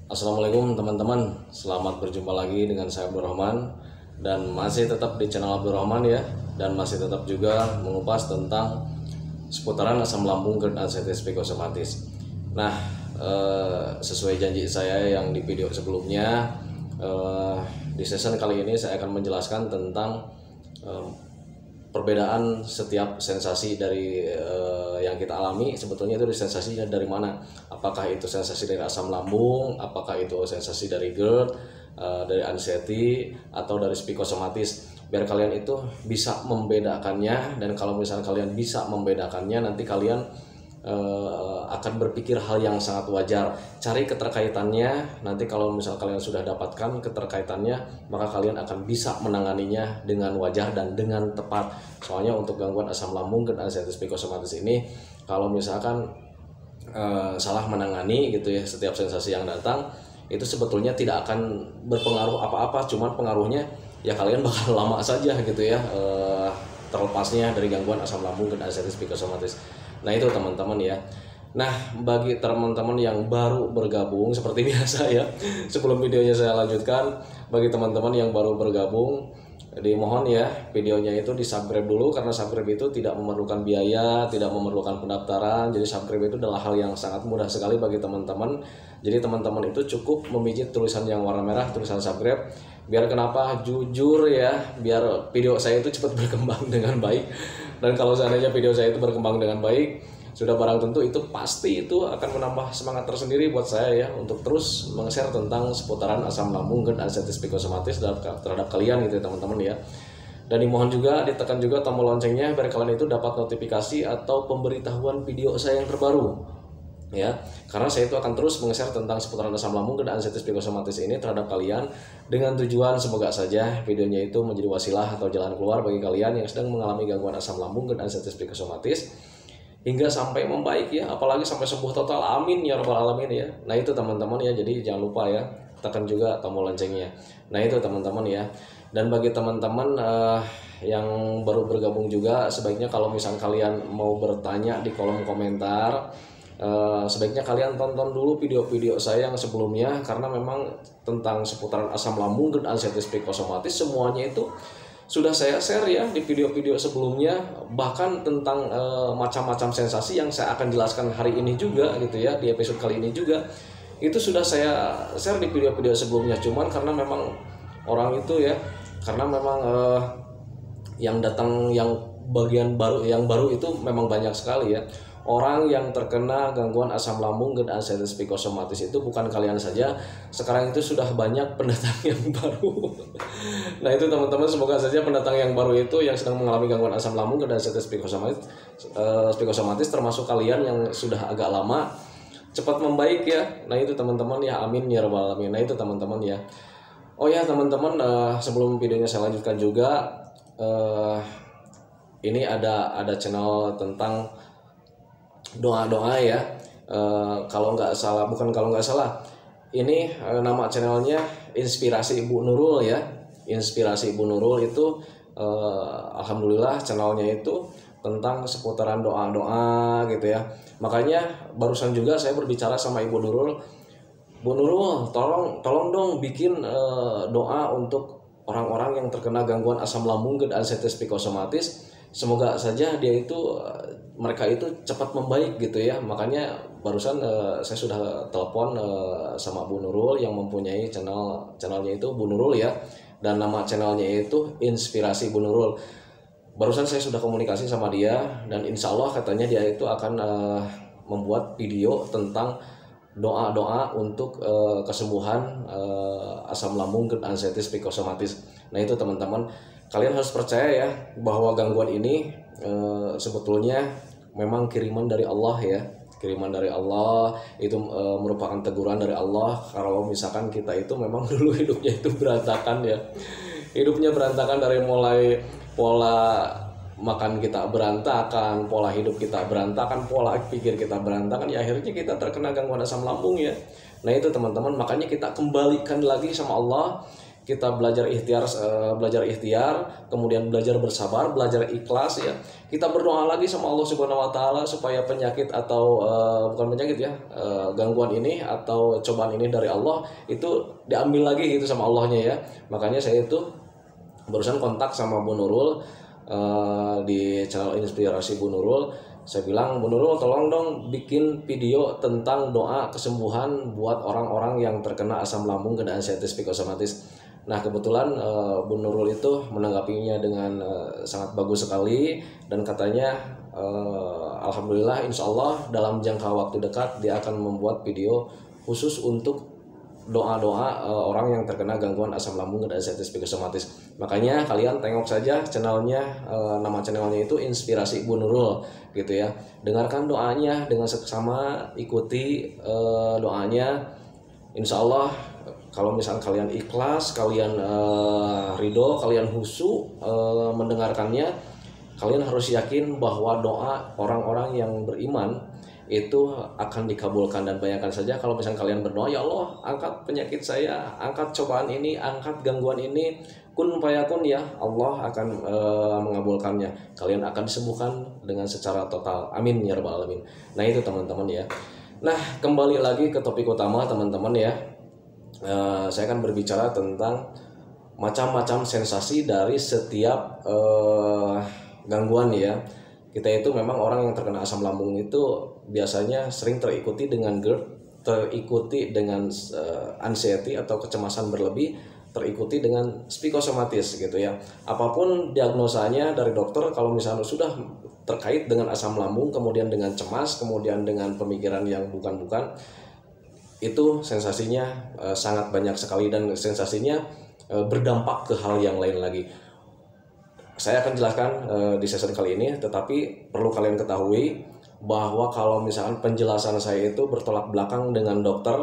Assalamualaikum teman-teman, selamat berjumpa lagi dengan saya Abdurrahman. Dan masih tetap di channel Abdurrahman ya. Dan masih tetap juga mengupas tentang seputaran asam lambung GERD ansetis psikosomatis. Nah, sesuai janji saya yang di video sebelumnya, di session kali ini saya akan menjelaskan tentang perbedaan setiap sensasi dari yang kita alami. Sebetulnya itu sensasinya dari mana? Apakah itu sensasi dari asam lambung, apakah itu sensasi dari GERD, dari anxiety, atau dari psikosomatis. Biar kalian itu bisa membedakannya, dan kalau misalnya kalian bisa membedakannya, nanti kalian akan berpikir hal yang sangat wajar. Cari keterkaitannya, nanti kalau misal kalian sudah dapatkan keterkaitannya, maka kalian akan bisa menanganinya dengan wajar dan dengan tepat. Soalnya untuk gangguan asam lambung dan anxiety psikosomatis ini, kalau misalkan salah menangani gitu ya, setiap sensasi yang datang itu sebetulnya tidak akan berpengaruh apa-apa, cuman pengaruhnya ya kalian bakal lama saja gitu ya, terlepasnya dari gangguan asam lambung dan anxiety psikosomatis. Nah itu teman-teman ya. Nah bagi teman-teman yang baru bergabung seperti biasa ya, sebelum videonya saya lanjutkan, bagi teman-teman yang baru bergabung, dimohon ya videonya itu di subscribe dulu, karena subscribe itu tidak memerlukan biaya, tidak memerlukan pendaftaran. Jadi subscribe itu adalah hal yang sangat mudah sekali bagi teman-teman. Jadi teman-teman itu cukup memijit tulisan yang warna merah, tulisan subscribe. Biar kenapa? Jujur ya, biar video saya itu cepat berkembang dengan baik. Dan kalau seandainya video saya itu berkembang dengan baik, sudah barang tentu itu pasti itu akan menambah semangat tersendiri buat saya ya, untuk terus meng-share tentang seputaran asam lambung dan anxiety psikosomatis terhadap kalian gitu ya teman-teman ya. Dan dimohon juga ditekan juga tombol loncengnya biar kalian itu dapat notifikasi atau pemberitahuan video saya yang terbaru ya, karena saya itu akan terus meng-share tentang seputaran asam lambung dan anxiety psikosomatis ini terhadap kalian, dengan tujuan semoga saja videonya itu menjadi wasilah atau jalan keluar bagi kalian yang sedang mengalami gangguan asam lambung dan anxiety psikosomatis hingga sampai membaik ya, apalagi sampai sembuh total, amin ya rabbal alamin ya. Nah itu teman-teman ya, jadi jangan lupa ya tekan juga tombol loncengnya. Nah itu teman-teman ya. Dan bagi teman-teman yang baru bergabung juga, sebaiknya kalau misal kalian mau bertanya di kolom komentar, sebaiknya kalian tonton dulu video-video saya yang sebelumnya, karena memang tentang seputaran asam lambung dan anxiety psikosomatis semuanya itu sudah saya share ya di video-video sebelumnya, bahkan tentang macam-macam sensasi yang saya akan jelaskan hari ini juga gitu ya, di episode kali ini juga itu sudah saya share di video-video sebelumnya. Cuman karena memang orang itu ya, karena memang yang datang yang bagian baru, yang baru itu memang banyak sekali ya. Orang yang terkena gangguan asam lambung dan anxiety psikosomatis itu bukan kalian saja, sekarang itu sudah banyak pendatang yang baru. Nah itu teman-teman, semoga saja pendatang yang baru itu yang sedang mengalami gangguan asam lambung dan anxiety psikosomatis termasuk kalian yang sudah agak lama, cepat membaik ya. Nah itu teman-teman ya, amin ya rabbal alamin. Nah itu teman-teman ya. Oh ya teman-teman, sebelum videonya saya lanjutkan juga, ini ada channel tentang doa-doa ya. Kalau nggak salah, bukan kalau nggak salah, ini nama channelnya Inspirasi Ibu Nurul ya. Inspirasi Ibu Nurul itu alhamdulillah channelnya itu tentang seputaran doa-doa gitu ya. Makanya barusan juga saya berbicara sama Ibu Nurul, Bu Nurul, tolong dong bikin doa untuk orang-orang yang terkena gangguan asam lambung dan anxiety psikosomatis. Semoga saja dia itu mereka itu cepat membaik gitu ya. Makanya barusan saya sudah telepon sama Bu Nurul yang mempunyai channelnya itu Bu Nurul ya, dan nama channelnya itu Inspirasi Bu Nurul. Barusan saya sudah komunikasi sama dia, dan insya Allah katanya dia itu akan membuat video tentang doa-doa untuk kesembuhan asam lambung dan anxiety psikosomatis. Nah itu teman-teman, kalian harus percaya ya bahwa gangguan ini sebetulnya memang kiriman dari Allah ya, kiriman dari Allah. Itu merupakan teguran dari Allah kalau misalkan kita itu memang dulu hidupnya itu berantakan ya, hidupnya berantakan dari mulai pola makan kita berantakan, pola hidup kita berantakan, pola pikir kita berantakan, ya akhirnya kita terkena gangguan asam lambung ya. Nah itu teman-teman, makanya kita kembalikan lagi sama Allah, kita belajar ikhtiar, kemudian belajar bersabar, belajar ikhlas ya. Kita berdoa lagi sama Allah Subhanahu wa taala supaya penyakit atau bukan penyakit ya, gangguan ini atau cobaan ini dari Allah itu diambil lagi gitu sama Allahnya ya. Makanya saya itu barusan kontak sama Bu Nurul di channel Inspirasi Bu Nurul. Saya bilang, Bu Nurul tolong dong bikin video tentang doa kesembuhan buat orang-orang yang terkena asam lambung dan anxiety psikosomatis. Nah kebetulan Bu Nurul itu menanggapinya dengan sangat bagus sekali dan katanya alhamdulillah insya Allah dalam jangka waktu dekat dia akan membuat video khusus untuk doa-doa orang yang terkena gangguan asam lambung dan anxiety psikosomatis. Makanya kalian tengok saja channelnya, nama channelnya itu Inspirasi Bu Nurul gitu ya. Dengarkan doanya dengan seksama, ikuti doanya. Insya Allah kalau misalnya kalian ikhlas, kalian ridho, kalian khusyuk mendengarkannya, kalian harus yakin bahwa doa orang-orang yang beriman itu akan dikabulkan. Dan bayangkan saja kalau misalnya kalian berdoa, ya Allah angkat penyakit saya, angkat cobaan ini, angkat gangguan ini, kun fayakun ya, Allah akan mengabulkannya, kalian akan disembuhkan dengan secara total, amin ya rabbal alamin. Nah itu teman-teman ya. Nah kembali lagi ke topik utama teman-teman ya. Saya akan berbicara tentang macam-macam sensasi dari setiap gangguan ya. Kita itu memang orang yang terkena asam lambung itu biasanya sering terikuti dengan GERD, terikuti dengan anxiety atau kecemasan berlebih, terikuti dengan psikosomatis gitu ya. Apapun diagnosanya dari dokter, kalau misalnya sudah terkait dengan asam lambung, kemudian dengan cemas, kemudian dengan pemikiran yang bukan-bukan, itu sensasinya sangat banyak sekali dan sensasinya berdampak ke hal yang lain lagi. Saya akan jelaskan di sesi kali ini, tetapi perlu kalian ketahui bahwa kalau misalkan penjelasan saya itu bertolak belakang dengan dokter,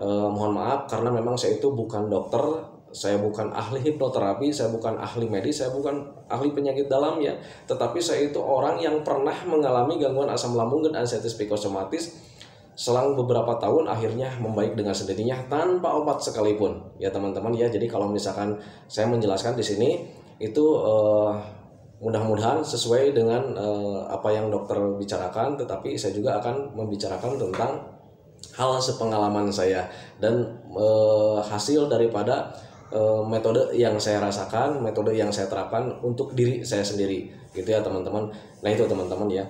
mohon maaf karena memang saya itu bukan dokter, saya bukan ahli hipnoterapi, saya bukan ahli medis, saya bukan ahli penyakit dalam ya, tetapi saya itu orang yang pernah mengalami gangguan asam lambung dan anxiety psikosomatis selang beberapa tahun, akhirnya membaik dengan sendirinya tanpa obat sekalipun ya teman-teman ya. Jadi kalau misalkan saya menjelaskan di sini itu mudah-mudahan sesuai dengan apa yang dokter bicarakan, tetapi saya juga akan membicarakan tentang hal sepengalaman saya dan hasil daripada metode yang saya rasakan, metode yang saya terapkan untuk diri saya sendiri gitu ya teman-teman. Nah itu teman-teman ya.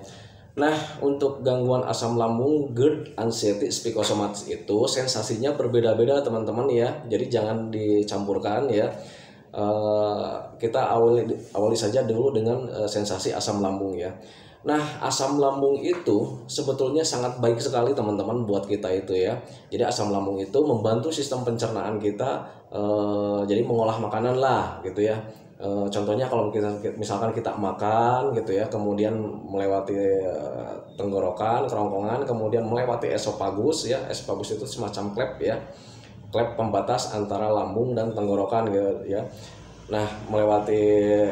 Nah untuk gangguan asam lambung, GERD, anxiety psikosomatis itu sensasinya berbeda-beda teman-teman ya, jadi jangan dicampurkan ya. Kita awali saja dulu dengan sensasi asam lambung ya. Nah asam lambung itu sebetulnya sangat baik sekali teman-teman buat kita itu ya. Jadi asam lambung itu membantu sistem pencernaan kita, jadi mengolah makanan lah gitu ya. Contohnya kalau kita misalkan kita makan gitu ya, kemudian melewati tenggorokan, kerongkongan, kemudian melewati esofagus ya. Esofagus itu semacam klep ya, klep pembatas antara lambung dan tenggorokan gitu ya. Nah melewati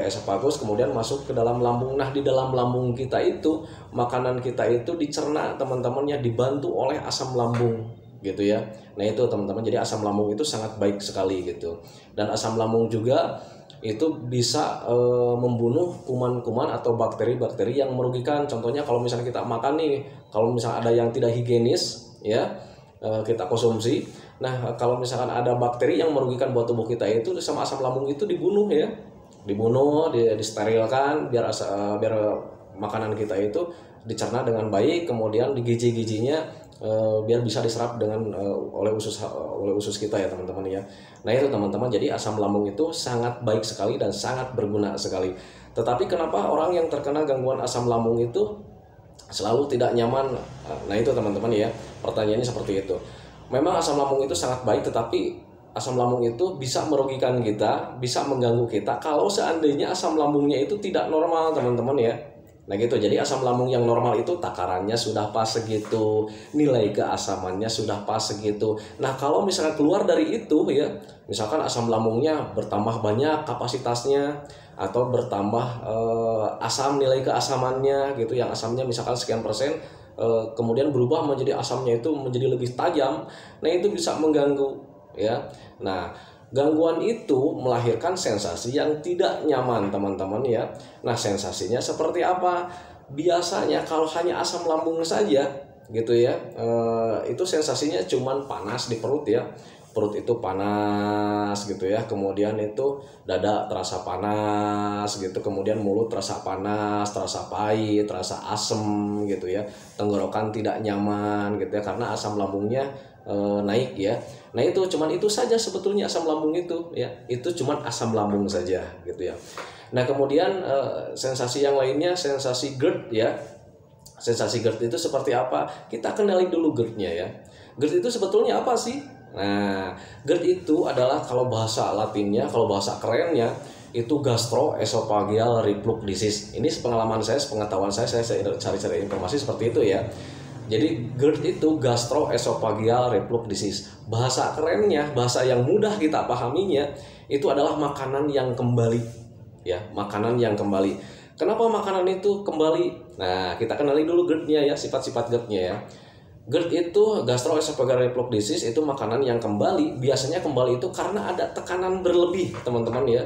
esofagus kemudian masuk ke dalam lambung. Nah di dalam lambung kita itu makanan kita itu dicerna teman-temannya, dibantu oleh asam lambung gitu ya. Nah itu teman-teman, jadi asam lambung itu sangat baik sekali gitu. Dan asam lambung juga itu bisa membunuh kuman-kuman atau bakteri-bakteri yang merugikan. Contohnya kalau misalnya kita makan nih, kalau misalnya ada yang tidak higienis ya, kita konsumsi. Nah kalau misalkan ada bakteri yang merugikan buat tubuh kita itu sama asam lambung itu dibunuh ya, dibunuh, disterilkan biar makanan kita itu dicerna dengan baik, kemudian di gizi-gizinya biar bisa diserap dengan oleh usus kita ya teman-teman ya. Nah itu teman-teman, jadi asam lambung itu sangat baik sekali dan sangat berguna sekali. Tetapi kenapa orang yang terkena gangguan asam lambung itu selalu tidak nyaman? Nah itu teman-teman ya, pertanyaannya seperti itu. Memang asam lambung itu sangat baik, tetapi asam lambung itu bisa merugikan kita, bisa mengganggu kita kalau seandainya asam lambungnya itu tidak normal teman-teman ya. Nah gitu, jadi asam lambung yang normal itu takarannya sudah pas segitu, nilai keasamannya sudah pas segitu. Nah kalau misalnya keluar dari itu ya, misalkan asam lambungnya bertambah banyak kapasitasnya, atau bertambah asam, nilai keasamannya gitu, yang asamnya misalkan sekian persen, kemudian berubah menjadi asamnya itu menjadi lebih tajam, nah itu bisa mengganggu ya. Nah Gangguan itu melahirkan sensasi yang tidak nyaman, teman-teman ya. Nah, sensasinya seperti apa? Biasanya kalau hanya asam lambung saja gitu ya, itu sensasinya cuman panas di perut ya. Perut itu panas gitu ya, kemudian itu dada terasa panas gitu, kemudian mulut terasa panas, terasa pahit, terasa asem gitu ya, tenggorokan tidak nyaman gitu ya, karena asam lambungnya naik ya. Nah, itu cuman itu saja sebetulnya asam lambung itu ya, itu cuman asam lambung saja gitu ya. Nah, kemudian sensasi yang lainnya sensasi GERD ya. Sensasi GERD itu seperti apa? Kita kenali dulu GERD-nya ya. GERD itu sebetulnya apa sih? Nah, GERD itu adalah kalau bahasa Latinnya, kalau bahasa kerennya itu gastroesophageal reflux disease. Ini sepengalaman saya, sepengetahuan saya cari-cari informasi seperti itu ya. Jadi GERD itu gastroesophageal reflux disease. Bahasa kerennya, bahasa yang mudah kita pahaminya itu adalah makanan yang kembali. Ya, makanan yang kembali. Kenapa makanan itu kembali? Nah, kita kenali dulu GERD-nya ya, sifat-sifat GERD-nya ya. GERD itu gastroesophageal reflux disease itu makanan yang kembali. Biasanya kembali itu karena ada tekanan berlebih, teman-teman ya.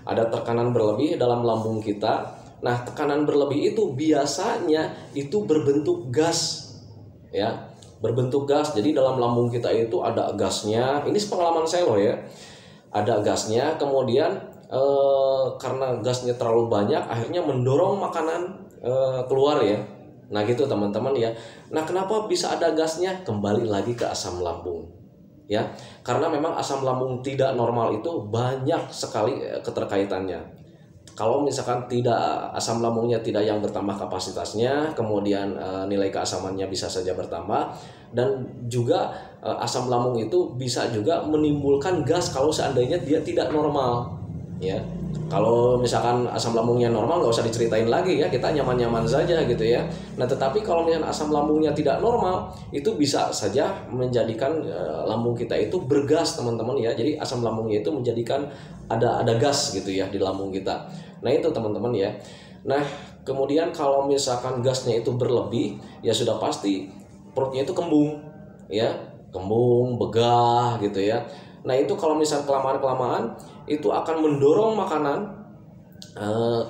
Ada tekanan berlebih dalam lambung kita. Nah, tekanan berlebih itu biasanya itu berbentuk gas ya. Berbentuk gas. Jadi dalam lambung kita itu ada gasnya. Ini pengalaman saya loh ya. Ada gasnya, kemudian karena gasnya terlalu banyak akhirnya mendorong makanan keluar ya. Nah gitu teman-teman ya. Nah, kenapa bisa ada gasnya? Kembali lagi ke asam lambung ya. Karena memang asam lambung tidak normal itu banyak sekali keterkaitannya. Kalau misalkan tidak, asam lambungnya tidak yang bertambah kapasitasnya, kemudian nilai keasamannya bisa saja bertambah, dan juga asam lambung itu bisa juga menimbulkan gas kalau seandainya dia tidak normal ya. Kalau misalkan asam lambungnya normal nggak usah diceritain lagi ya, kita nyaman-nyaman saja gitu ya. Nah, tetapi kalau misalkan asam lambungnya tidak normal, itu bisa saja menjadikan lambung kita itu bergas teman-teman ya. Jadi asam lambungnya itu menjadikan ada gas gitu ya di lambung kita. Nah itu teman-teman ya. Nah, kemudian kalau misalkan gasnya itu berlebih, ya sudah pasti perutnya itu kembung ya, kembung, begah gitu ya. Nah itu kalau misal kelamaan-kelamaan itu akan mendorong makanan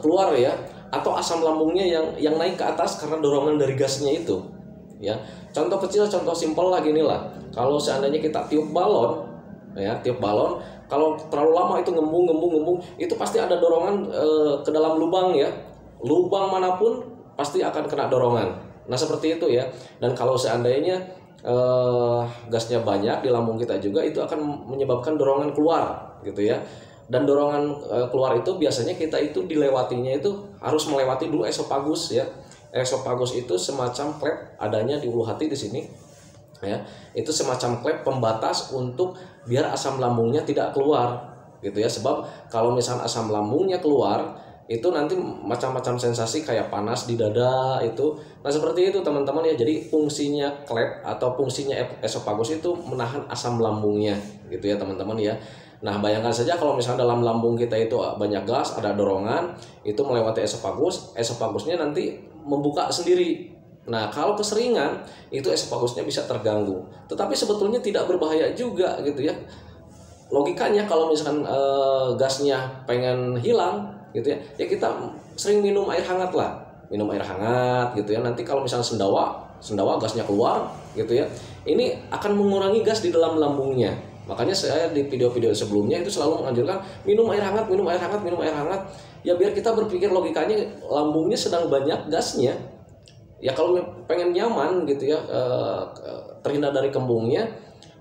keluar ya, atau asam lambungnya yang naik ke atas karena dorongan dari gasnya itu ya. Contoh kecil, contoh simpel lagi nih lah. Kalau seandainya kita tiup balon ya, tiup balon, kalau terlalu lama itu ngembung, itu pasti ada dorongan ke dalam lubang ya. Lubang manapun pasti akan kena dorongan. Nah seperti itu ya. Dan kalau seandainya gasnya banyak di lambung kita juga, itu akan menyebabkan dorongan keluar gitu ya. Dan dorongan keluar itu biasanya kita itu dilewatinya itu harus melewati dulu esofagus ya. Esofagus itu semacam klep adanya di ulu hati di sini ya. Itu semacam klep pembatas untuk biar asam lambungnya tidak keluar gitu ya. Sebab kalau misalnya asam lambungnya keluar, itu nanti macam-macam sensasi kayak panas di dada itu. Nah seperti itu teman-teman ya. Jadi fungsinya klep atau fungsinya esofagus itu menahan asam lambungnya gitu ya teman-teman ya. Nah bayangkan saja kalau misalnya dalam lambung kita itu banyak gas, ada dorongan, itu melewati esofagus, esofagusnya nanti membuka sendiri. Nah kalau keseringan itu esofagusnya bisa terganggu. Tetapi sebetulnya tidak berbahaya juga gitu ya. Logikanya kalau misalkan gasnya pengen hilang gitu ya, ya kita sering minum air hangat lah, minum air hangat gitu ya. Nanti kalau misalnya sendawa gasnya keluar gitu ya, ini akan mengurangi gas di dalam lambungnya. Makanya saya di video-video sebelumnya itu selalu menganjurkan minum air hangat, minum air hangat, minum air hangat. Ya biar kita berpikir logikanya lambungnya sedang banyak gasnya. Ya kalau pengen nyaman gitu ya, terhindar dari kembungnya,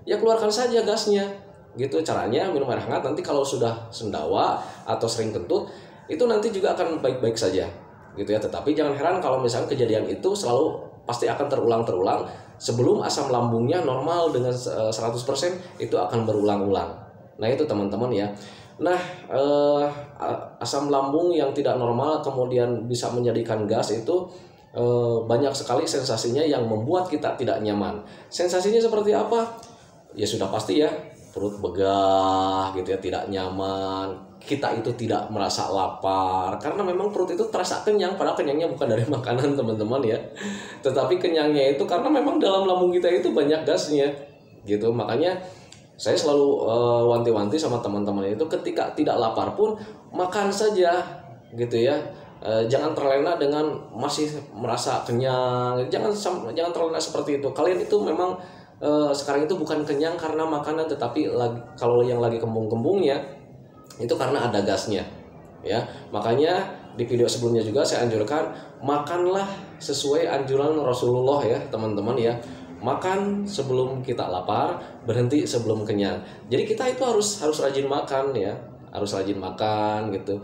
ya keluarkan saja gasnya. Gitu caranya, minum air hangat. Nanti kalau sudah sendawa atau sering kentut, itu nanti juga akan baik-baik saja gitu ya. Tetapi jangan heran kalau misalnya kejadian itu selalu pasti akan terulang sebelum asam lambungnya normal dengan 100%, itu akan berulang-ulang. Nah itu teman-teman ya. Nah asam lambung yang tidak normal kemudian bisa menjadikan gas itu banyak sekali sensasinya yang membuat kita tidak nyaman. Sensasinya seperti apa? Ya sudah pasti ya, perut begah gitu ya, tidak nyaman. Kita itu tidak merasa lapar karena memang perut itu terasa kenyang, padahal kenyangnya bukan dari makanan teman-teman ya, tetapi kenyangnya itu karena memang dalam lambung kita itu banyak gasnya gitu. Makanya Saya selalu wanti-wanti sama teman-teman itu, ketika tidak lapar pun makan saja gitu ya. Jangan terlena dengan masih merasa kenyang, jangan terlena seperti itu. Kalian itu memang sekarang itu bukan kenyang karena makanan, tetapi kalau yang lagi kembung-kembungnya itu karena ada gasnya ya. Makanya di video sebelumnya juga saya anjurkan, makanlah sesuai anjuran Rasulullah ya teman-teman ya. Makan sebelum kita lapar, berhenti sebelum kenyang. Jadi kita itu harus rajin makan ya, harus rajin makan gitu.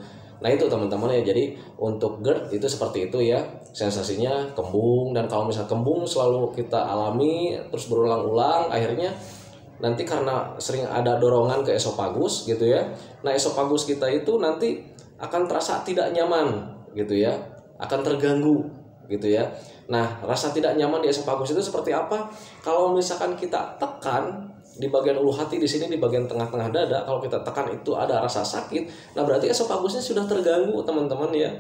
Nah itu teman-teman ya, jadi untuk GERD itu seperti itu ya, sensasinya kembung. Dan kalau misalnya kembung selalu kita alami terus berulang-ulang, akhirnya nanti karena sering ada dorongan ke esofagus gitu ya. Nah esofagus kita itu nanti akan terasa tidak nyaman gitu ya, akan terganggu gitu ya. Nah rasa tidak nyaman di esofagus itu seperti apa? Kalau misalkan kita tekan di bagian ulu hati di sini, di bagian tengah-tengah dada, kalau kita tekan itu ada rasa sakit, nah berarti esofagusnya sudah terganggu teman-teman ya,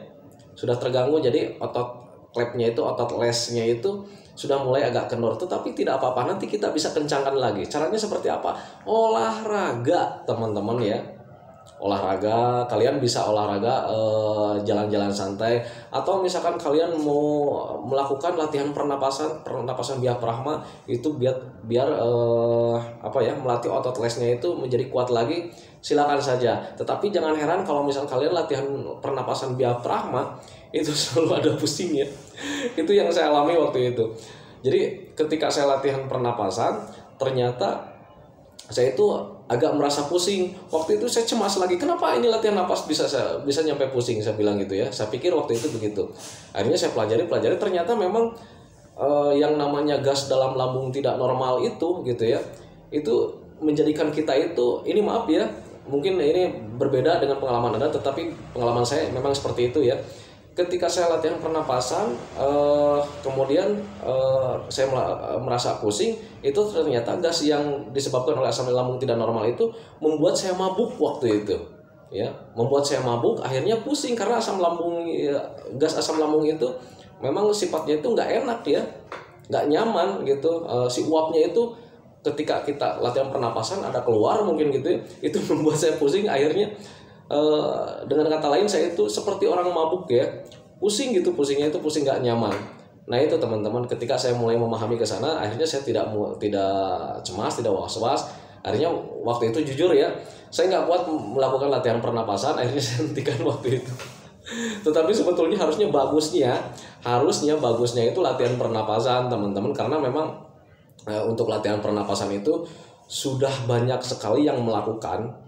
sudah terganggu. Jadi otot klepnya itu, otot lesnya itu sudah mulai agak kendor, tetapi tidak apa-apa, nanti kita bisa kencangkan lagi. Caranya seperti apa? Olahraga teman-teman ya. Olahraga, kalian bisa olahraga jalan-jalan santai, atau misalkan kalian mau melakukan latihan pernapasan diafragma itu biar melatih otot lesnya itu menjadi kuat lagi, silakan saja. Tetapi jangan heran kalau misal kalian latihan pernapasan diafragma itu selalu ada pusingnya. Itu yang saya alami waktu itu. Jadi ketika saya latihan pernapasan, ternyata saya itu agak merasa pusing. Waktu itu saya cemas lagi, kenapa ini latihan napas bisa nyampe pusing, saya bilang gitu ya. Saya pikir waktu itu begitu. Akhirnya saya pelajari, ternyata memang yang namanya gas dalam lambung tidak normal itu gitu ya, itu menjadikan kita itu, ini maaf ya, mungkin ini berbeda dengan pengalaman Anda, tetapi pengalaman saya memang seperti itu ya. Ketika saya latihan pernapasan, kemudian saya merasa pusing, itu ternyata gas yang disebabkan oleh asam lambung tidak normal itu membuat saya mabuk waktu itu, ya, membuat saya mabuk, akhirnya pusing karena gas asam lambung itu memang sifatnya itu nggak enak ya, nggak nyaman gitu. Si uapnya itu ketika kita latihan pernapasan ada keluar mungkin gitu ya, itu membuat saya pusing. Akhirnya dengan kata lain saya itu seperti orang mabuk ya, pusingnya itu pusing nggak nyaman. Nah itu teman-teman, ketika saya mulai memahami ke sana, akhirnya saya tidak cemas, tidak was-was. Akhirnya waktu itu jujur ya, saya nggak kuat melakukan latihan pernapasan, akhirnya saya hentikan waktu itu. Tetapi sebetulnya harusnya bagusnya itu latihan pernapasan teman-teman, karena memang untuk latihan pernapasan itu sudah banyak sekali yang melakukan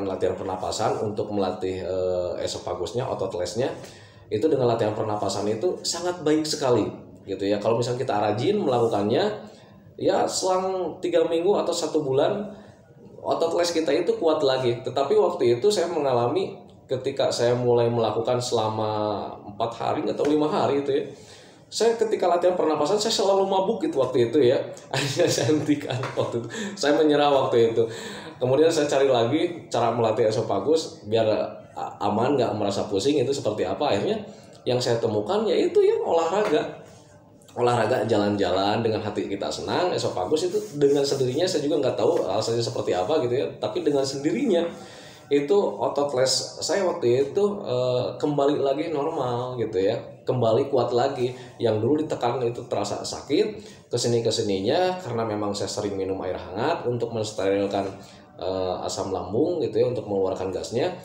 latihan pernapasan untuk melatih esofagusnya, otot lesnya. Itu dengan latihan pernapasan itu sangat baik sekali gitu ya. Kalau misalnya kita rajin melakukannya ya, selang 3 minggu atau 1 bulan otot les kita itu kuat lagi. Tetapi waktu itu saya mengalami ketika saya mulai melakukan selama 4 hari atau 5 hari itu ya, saya ketika latihan pernapasan saya selalu mabuk gitu waktu itu ya. Akhirnya saya hentikan waktu itu, saya menyerah waktu itu. Kemudian saya cari lagi cara melatih esofagus biar aman, nggak merasa pusing, itu seperti apa. Akhirnya yang saya temukan yaitu ya olahraga jalan-jalan dengan hati kita senang. Esofagus itu dengan sendirinya, saya juga nggak tahu alasannya seperti apa gitu ya, tapi dengan sendirinya itu otot les saya waktu itu kembali lagi normal gitu ya, kembali kuat lagi. Yang dulu ditekan itu terasa sakit, kesininya karena memang saya sering minum air hangat untuk mensterilkan asam lambung gitu ya, untuk mengeluarkan gasnya.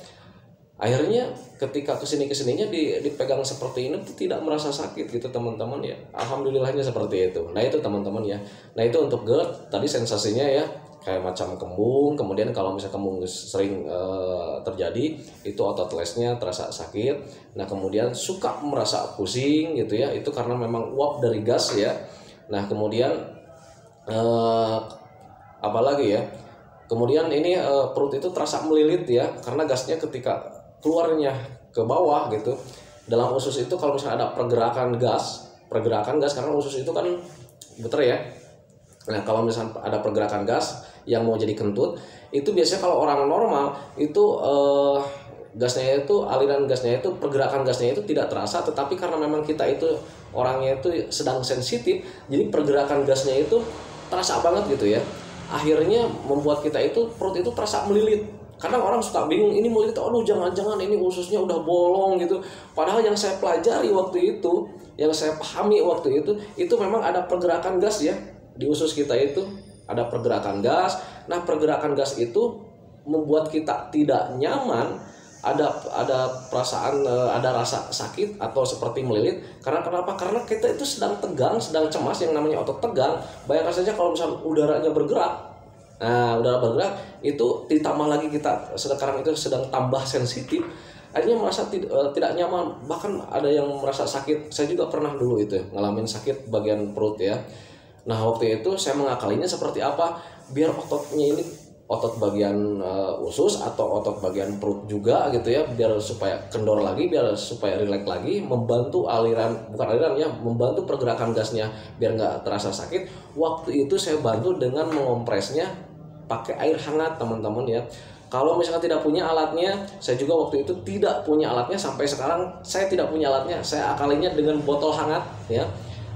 Akhirnya ketika kesininya dipegang seperti ini tuh tidak merasa sakit gitu teman-teman ya. Alhamdulillahnya seperti itu. Nah itu teman-teman ya. Nah itu untuk GERD tadi sensasinya ya kayak macam kembung. Kemudian kalau misalnya kembung sering terjadi, itu otot lesnya terasa sakit. Nah kemudian suka merasa pusing gitu ya, itu karena memang uap dari gas ya. Nah kemudian apalagi ya, kemudian ini perut itu terasa melilit ya, karena gasnya ketika keluarnya ke bawah gitu. Dalam usus itu kalau misalnya ada pergerakan gas karena usus itu kan muter ya. Nah kalau misalnya ada pergerakan gas yang mau jadi kentut, itu biasanya kalau orang normal itu gasnya itu, aliran gasnya itu, pergerakan gasnya itu tidak terasa. Tetapi karena memang kita itu orangnya itu sedang sensitif, jadi pergerakan gasnya itu terasa banget gitu ya. akhirnya membuat kita itu perut itu terasa melilit. Kadang orang suka bingung, ini melilit, aduh jangan-jangan ini ususnya udah bolong gitu. Padahal yang saya pelajari waktu itu, yang saya pahami waktu itu memang ada pergerakan gas ya di usus kita itu, ada pergerakan gas. Nah, pergerakan gas itu membuat kita tidak nyaman, ada perasaan, ada rasa sakit atau seperti melilit. Karena kenapa? Karena kita itu sedang tegang, sedang cemas, yang namanya otot tegang. Bayangkan saja kalau misalnya udaranya bergerak. Nah, udara bergerak itu ditambah lagi kita sekarang itu sedang tambah sensitif. Akhirnya merasa tidak nyaman, bahkan ada yang merasa sakit. Saya juga pernah dulu itu ngalamin sakit bagian perut ya. Nah, waktu itu saya mengakalinya seperti apa? Biar ototnya ini, otot bagian usus atau otot bagian perut juga gitu ya, biar supaya kendor lagi, biar supaya rileks lagi, membantu aliran, bukan aliran ya, membantu pergerakan gasnya biar nggak terasa sakit. Waktu itu saya bantu dengan mengompresnya pakai air hangat teman-teman ya. Kalau misalkan tidak punya alatnya, saya juga waktu itu tidak punya alatnya, sampai sekarang saya tidak punya alatnya. Saya akalinya dengan botol hangat ya.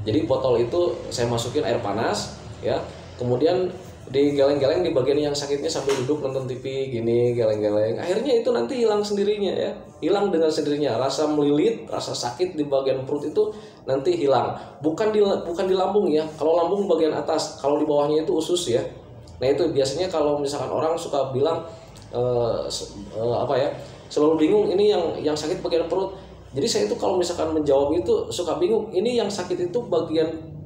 Jadi botol itu saya masukin air panas ya, kemudian digeleng-geleng di bagian yang sakitnya sambil duduk nonton TV gini, geleng-geleng. Akhirnya itu nanti hilang sendirinya ya, hilang dengan sendirinya. Rasa melilit, rasa sakit di bagian perut itu nanti hilang. Bukan di lambung ya. Kalau lambung bagian atas, kalau di bawahnya itu usus ya. Nah itu biasanya kalau misalkan orang suka bilang apa ya, selalu bingung ini yang sakit bagian perut. Jadi saya itu kalau misalkan menjawab itu suka bingung, ini yang sakit itu bagian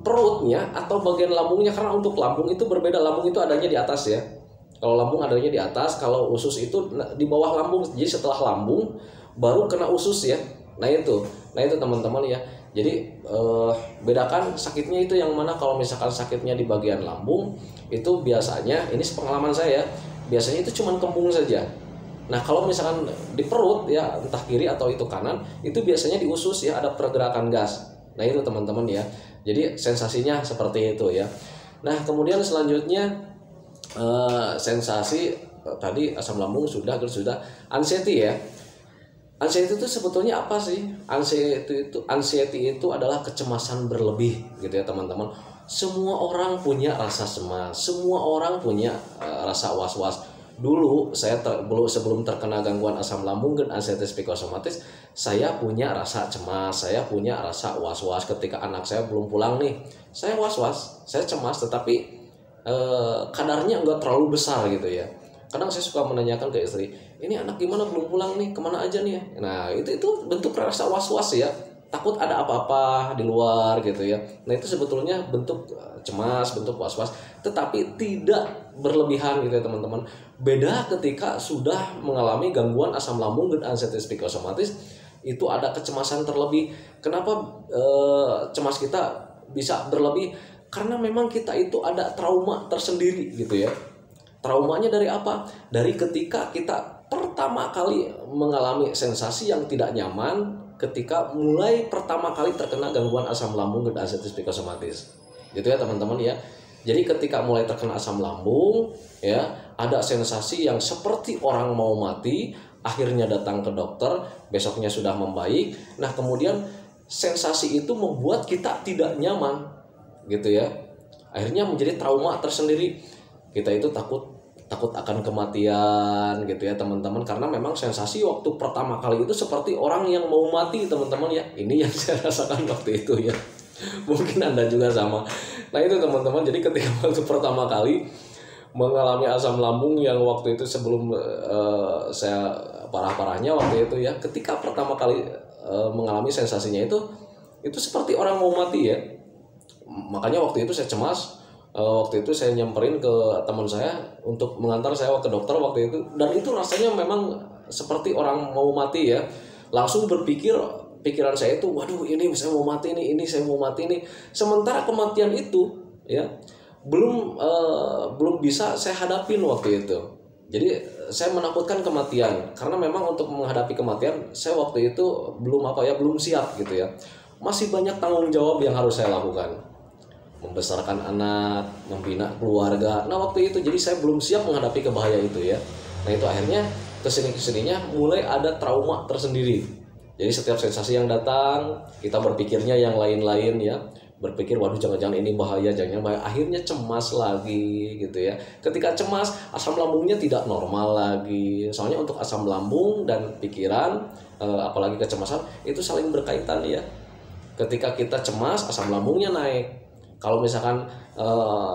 perutnya atau bagian lambungnya, karena untuk lambung itu berbeda. Lambung itu adanya di atas ya, kalau lambung adanya di atas, kalau usus itu di bawah lambung. Jadi setelah lambung baru kena usus ya. Nah itu teman-teman ya. Jadi bedakan sakitnya itu yang mana. Kalau misalkan sakitnya di bagian lambung itu biasanya, ini sepengalaman saya, biasanya itu cuma kembung saja. Nah kalau misalkan di perut ya, entah kiri atau itu kanan, itu biasanya di usus ya, ada pergerakan gas. Nah itu teman-teman ya. Jadi sensasinya seperti itu ya. Nah kemudian selanjutnya sensasi tadi asam lambung sudah, terus sudah anxiety ya. Anxiety itu sebetulnya apa sih? Anxiety itu adalah kecemasan berlebih gitu ya teman-teman. Semua orang punya rasa cemas, semua orang punya rasa was-was. Dulu saya sebelum terkena gangguan asam lambung dan anxiety psikosomatis, saya punya rasa cemas, saya punya rasa was-was ketika anak saya belum pulang nih. Saya was-was, saya cemas, tetapi kadarnya enggak terlalu besar gitu ya. Kadang saya suka menanyakan ke istri, ini anak gimana belum pulang nih, kemana aja nih ya. Nah itu bentuk rasa was-was ya, takut ada apa-apa di luar gitu ya. Nah itu sebetulnya bentuk cemas, bentuk was-was, tetapi tidak berlebihan gitu ya teman-teman. Beda ketika sudah mengalami gangguan asam lambung dan anxiety psikosomatis, itu ada kecemasan terlebih. Kenapa cemas kita bisa berlebih? Karena memang kita itu ada trauma tersendiri gitu ya. Traumanya dari apa? Dari ketika kita pertama kali mengalami sensasi yang tidak nyaman ketika mulai pertama kali terkena gangguan asam lambung dan anxiety psikosomatis. Gitu ya teman-teman ya. Jadi ketika mulai terkena asam lambung ya, ada sensasi yang seperti orang mau mati, akhirnya datang ke dokter, besoknya sudah membaik. Nah, kemudian sensasi itu membuat kita tidak nyaman gitu ya. Akhirnya menjadi trauma tersendiri. Kita itu takut akan kematian gitu ya teman-teman, karena memang sensasi waktu pertama kali itu seperti orang yang mau mati teman-teman ya. Ini yang saya rasakan waktu itu ya. Mungkin Anda juga sama. Nah itu teman-teman, jadi ketika waktu pertama kali mengalami asam lambung yang waktu itu sebelum saya parah-parahnya waktu itu ya, ketika pertama kali mengalami sensasinya itu seperti orang mau mati ya. Makanya waktu itu saya cemas. Waktu itu saya nyamperin ke teman saya untuk mengantar saya ke dokter waktu itu, dan itu rasanya memang seperti orang mau mati ya. Langsung pikiran saya itu, waduh ini saya mau mati nih, ini saya mau mati nih. Sementara kematian itu ya belum bisa saya hadapin waktu itu. Jadi saya menakutkan kematian, karena memang untuk menghadapi kematian saya waktu itu belum siap gitu ya. Masih banyak tanggung jawab yang harus saya lakukan. Membesarkan anak, membina keluarga. Nah waktu itu jadi saya belum siap menghadapi kebahaya itu ya. Nah itu akhirnya kesininya mulai ada trauma tersendiri. Jadi setiap sensasi yang datang, kita berpikirnya yang lain-lain ya. berpikir waduh jangan-jangan ini bahaya, jangan bahaya, akhirnya cemas lagi gitu ya. Ketika cemas, asam lambungnya tidak normal lagi. Soalnya untuk asam lambung dan pikiran, apalagi kecemasan itu saling berkaitan ya. Ketika kita cemas, asam lambungnya naik. Kalau misalkan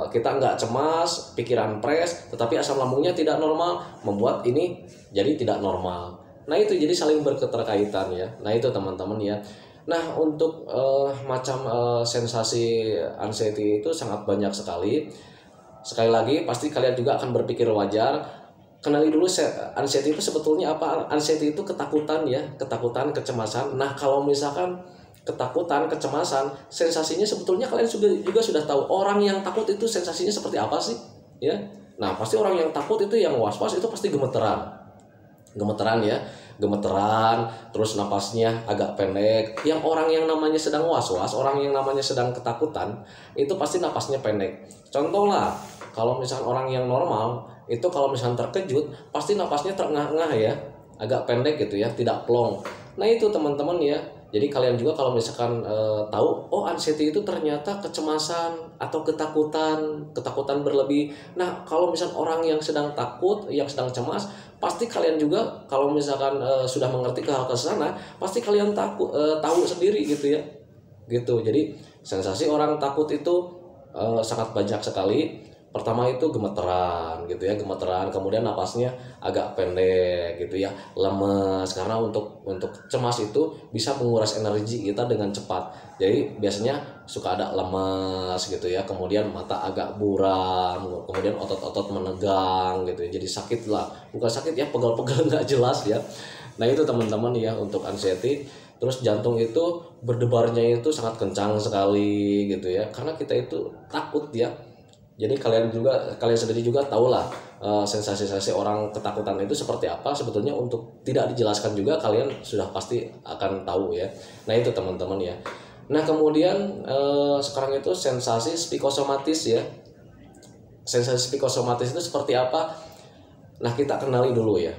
kita nggak cemas, pikiran fresh, tetapi asam lambungnya tidak normal, membuat ini jadi tidak normal. Nah itu jadi saling berketerkaitan ya. Nah itu teman-teman ya. Nah untuk macam sensasi anxiety itu sangat banyak sekali. Sekali lagi pasti kalian juga akan berpikir wajar. Kenali dulu anxiety itu sebetulnya apa. Anxiety itu ketakutan ya, ketakutan, kecemasan. Nah kalau misalkan ketakutan, kecemasan, sensasinya sebetulnya kalian juga sudah tahu. Orang yang takut itu sensasinya seperti apa sih ya. Nah pasti orang yang takut itu, yang was-was itu pasti gemeteran ya, gemeteran, terus napasnya agak pendek. Yang orang yang namanya sedang was-was, orang yang namanya sedang ketakutan, itu pasti napasnya pendek. Contoh lah, kalau misalkan orang yang normal, itu kalau misalkan terkejut, pasti napasnya terengah-engah ya, agak pendek gitu ya, tidak plong. Nah itu teman-teman ya. Jadi kalian juga kalau misalkan tahu, oh anxiety itu ternyata kecemasan atau ketakutan berlebih. Nah kalau misalkan orang yang sedang takut, yang sedang cemas, pasti kalian juga kalau misalkan sudah mengerti ke hal ke sana, pasti kalian tahu sendiri gitu ya. Gitu. Jadi sensasi orang takut itu sangat banyak sekali. Pertama itu gemeteran gitu ya, gemeteran, kemudian napasnya agak pendek gitu ya, lemes, karena untuk cemas itu bisa menguras energi kita dengan cepat. Jadi biasanya suka ada lemes gitu ya, kemudian mata agak buram, kemudian otot-otot menegang gitu ya, jadi sakit lah, bukan sakit ya, pegal-pegal nggak jelas ya. Nah itu teman-teman ya untuk anxiety. Terus jantung itu berdebarnya itu sangat kencang sekali gitu ya, karena kita itu takut ya. Jadi kalian sendiri juga tahulah sensasi-sensasi orang ketakutan itu seperti apa. Sebetulnya untuk tidak dijelaskan juga kalian sudah pasti akan tahu ya. Nah itu teman-teman ya. Nah kemudian sekarang itu sensasi psikosomatis ya. Sensasi psikosomatis itu seperti apa? Nah kita kenali dulu ya.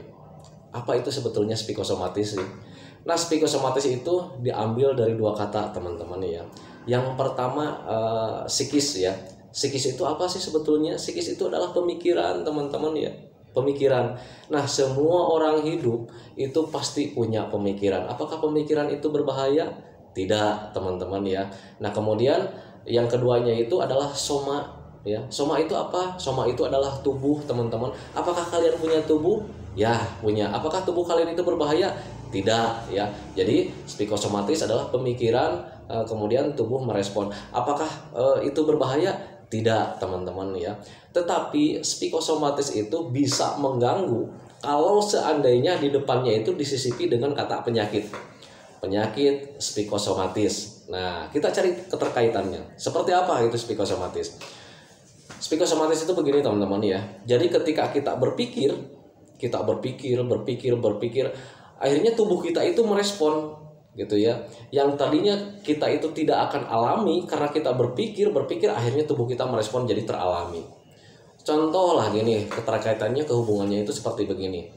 Apa itu sebetulnya psikosomatis sih? Nah psikosomatis itu diambil dari dua kata teman-teman ya. Yang pertama psikis ya. Psikis itu apa sih sebetulnya? Psikis itu adalah pemikiran teman-teman ya, pemikiran. Nah semua orang hidup itu pasti punya pemikiran. Apakah pemikiran itu berbahaya? Tidak teman-teman ya. Nah kemudian yang keduanya itu adalah soma ya. Soma itu apa? Soma itu adalah tubuh teman-teman. Apakah kalian punya tubuh? Ya punya. Apakah tubuh kalian itu berbahaya? Tidak ya. Jadi psikosomatis adalah pemikiran, kemudian tubuh merespon. Apakah itu berbahaya? Tidak teman-teman ya. Tetapi psikosomatis itu bisa mengganggu kalau seandainya di depannya itu disisipi dengan kata penyakit. Penyakit psikosomatis. Nah kita cari keterkaitannya. Seperti apa itu psikosomatis? Psikosomatis itu begini teman-teman ya. Jadi ketika kita berpikir, akhirnya tubuh kita itu merespon gitu ya. Yang tadinya kita itu tidak akan alami karena kita berpikir, akhirnya tubuh kita merespon jadi teralami. Contoh lah gini, keterkaitannya, kehubungannya itu seperti begini.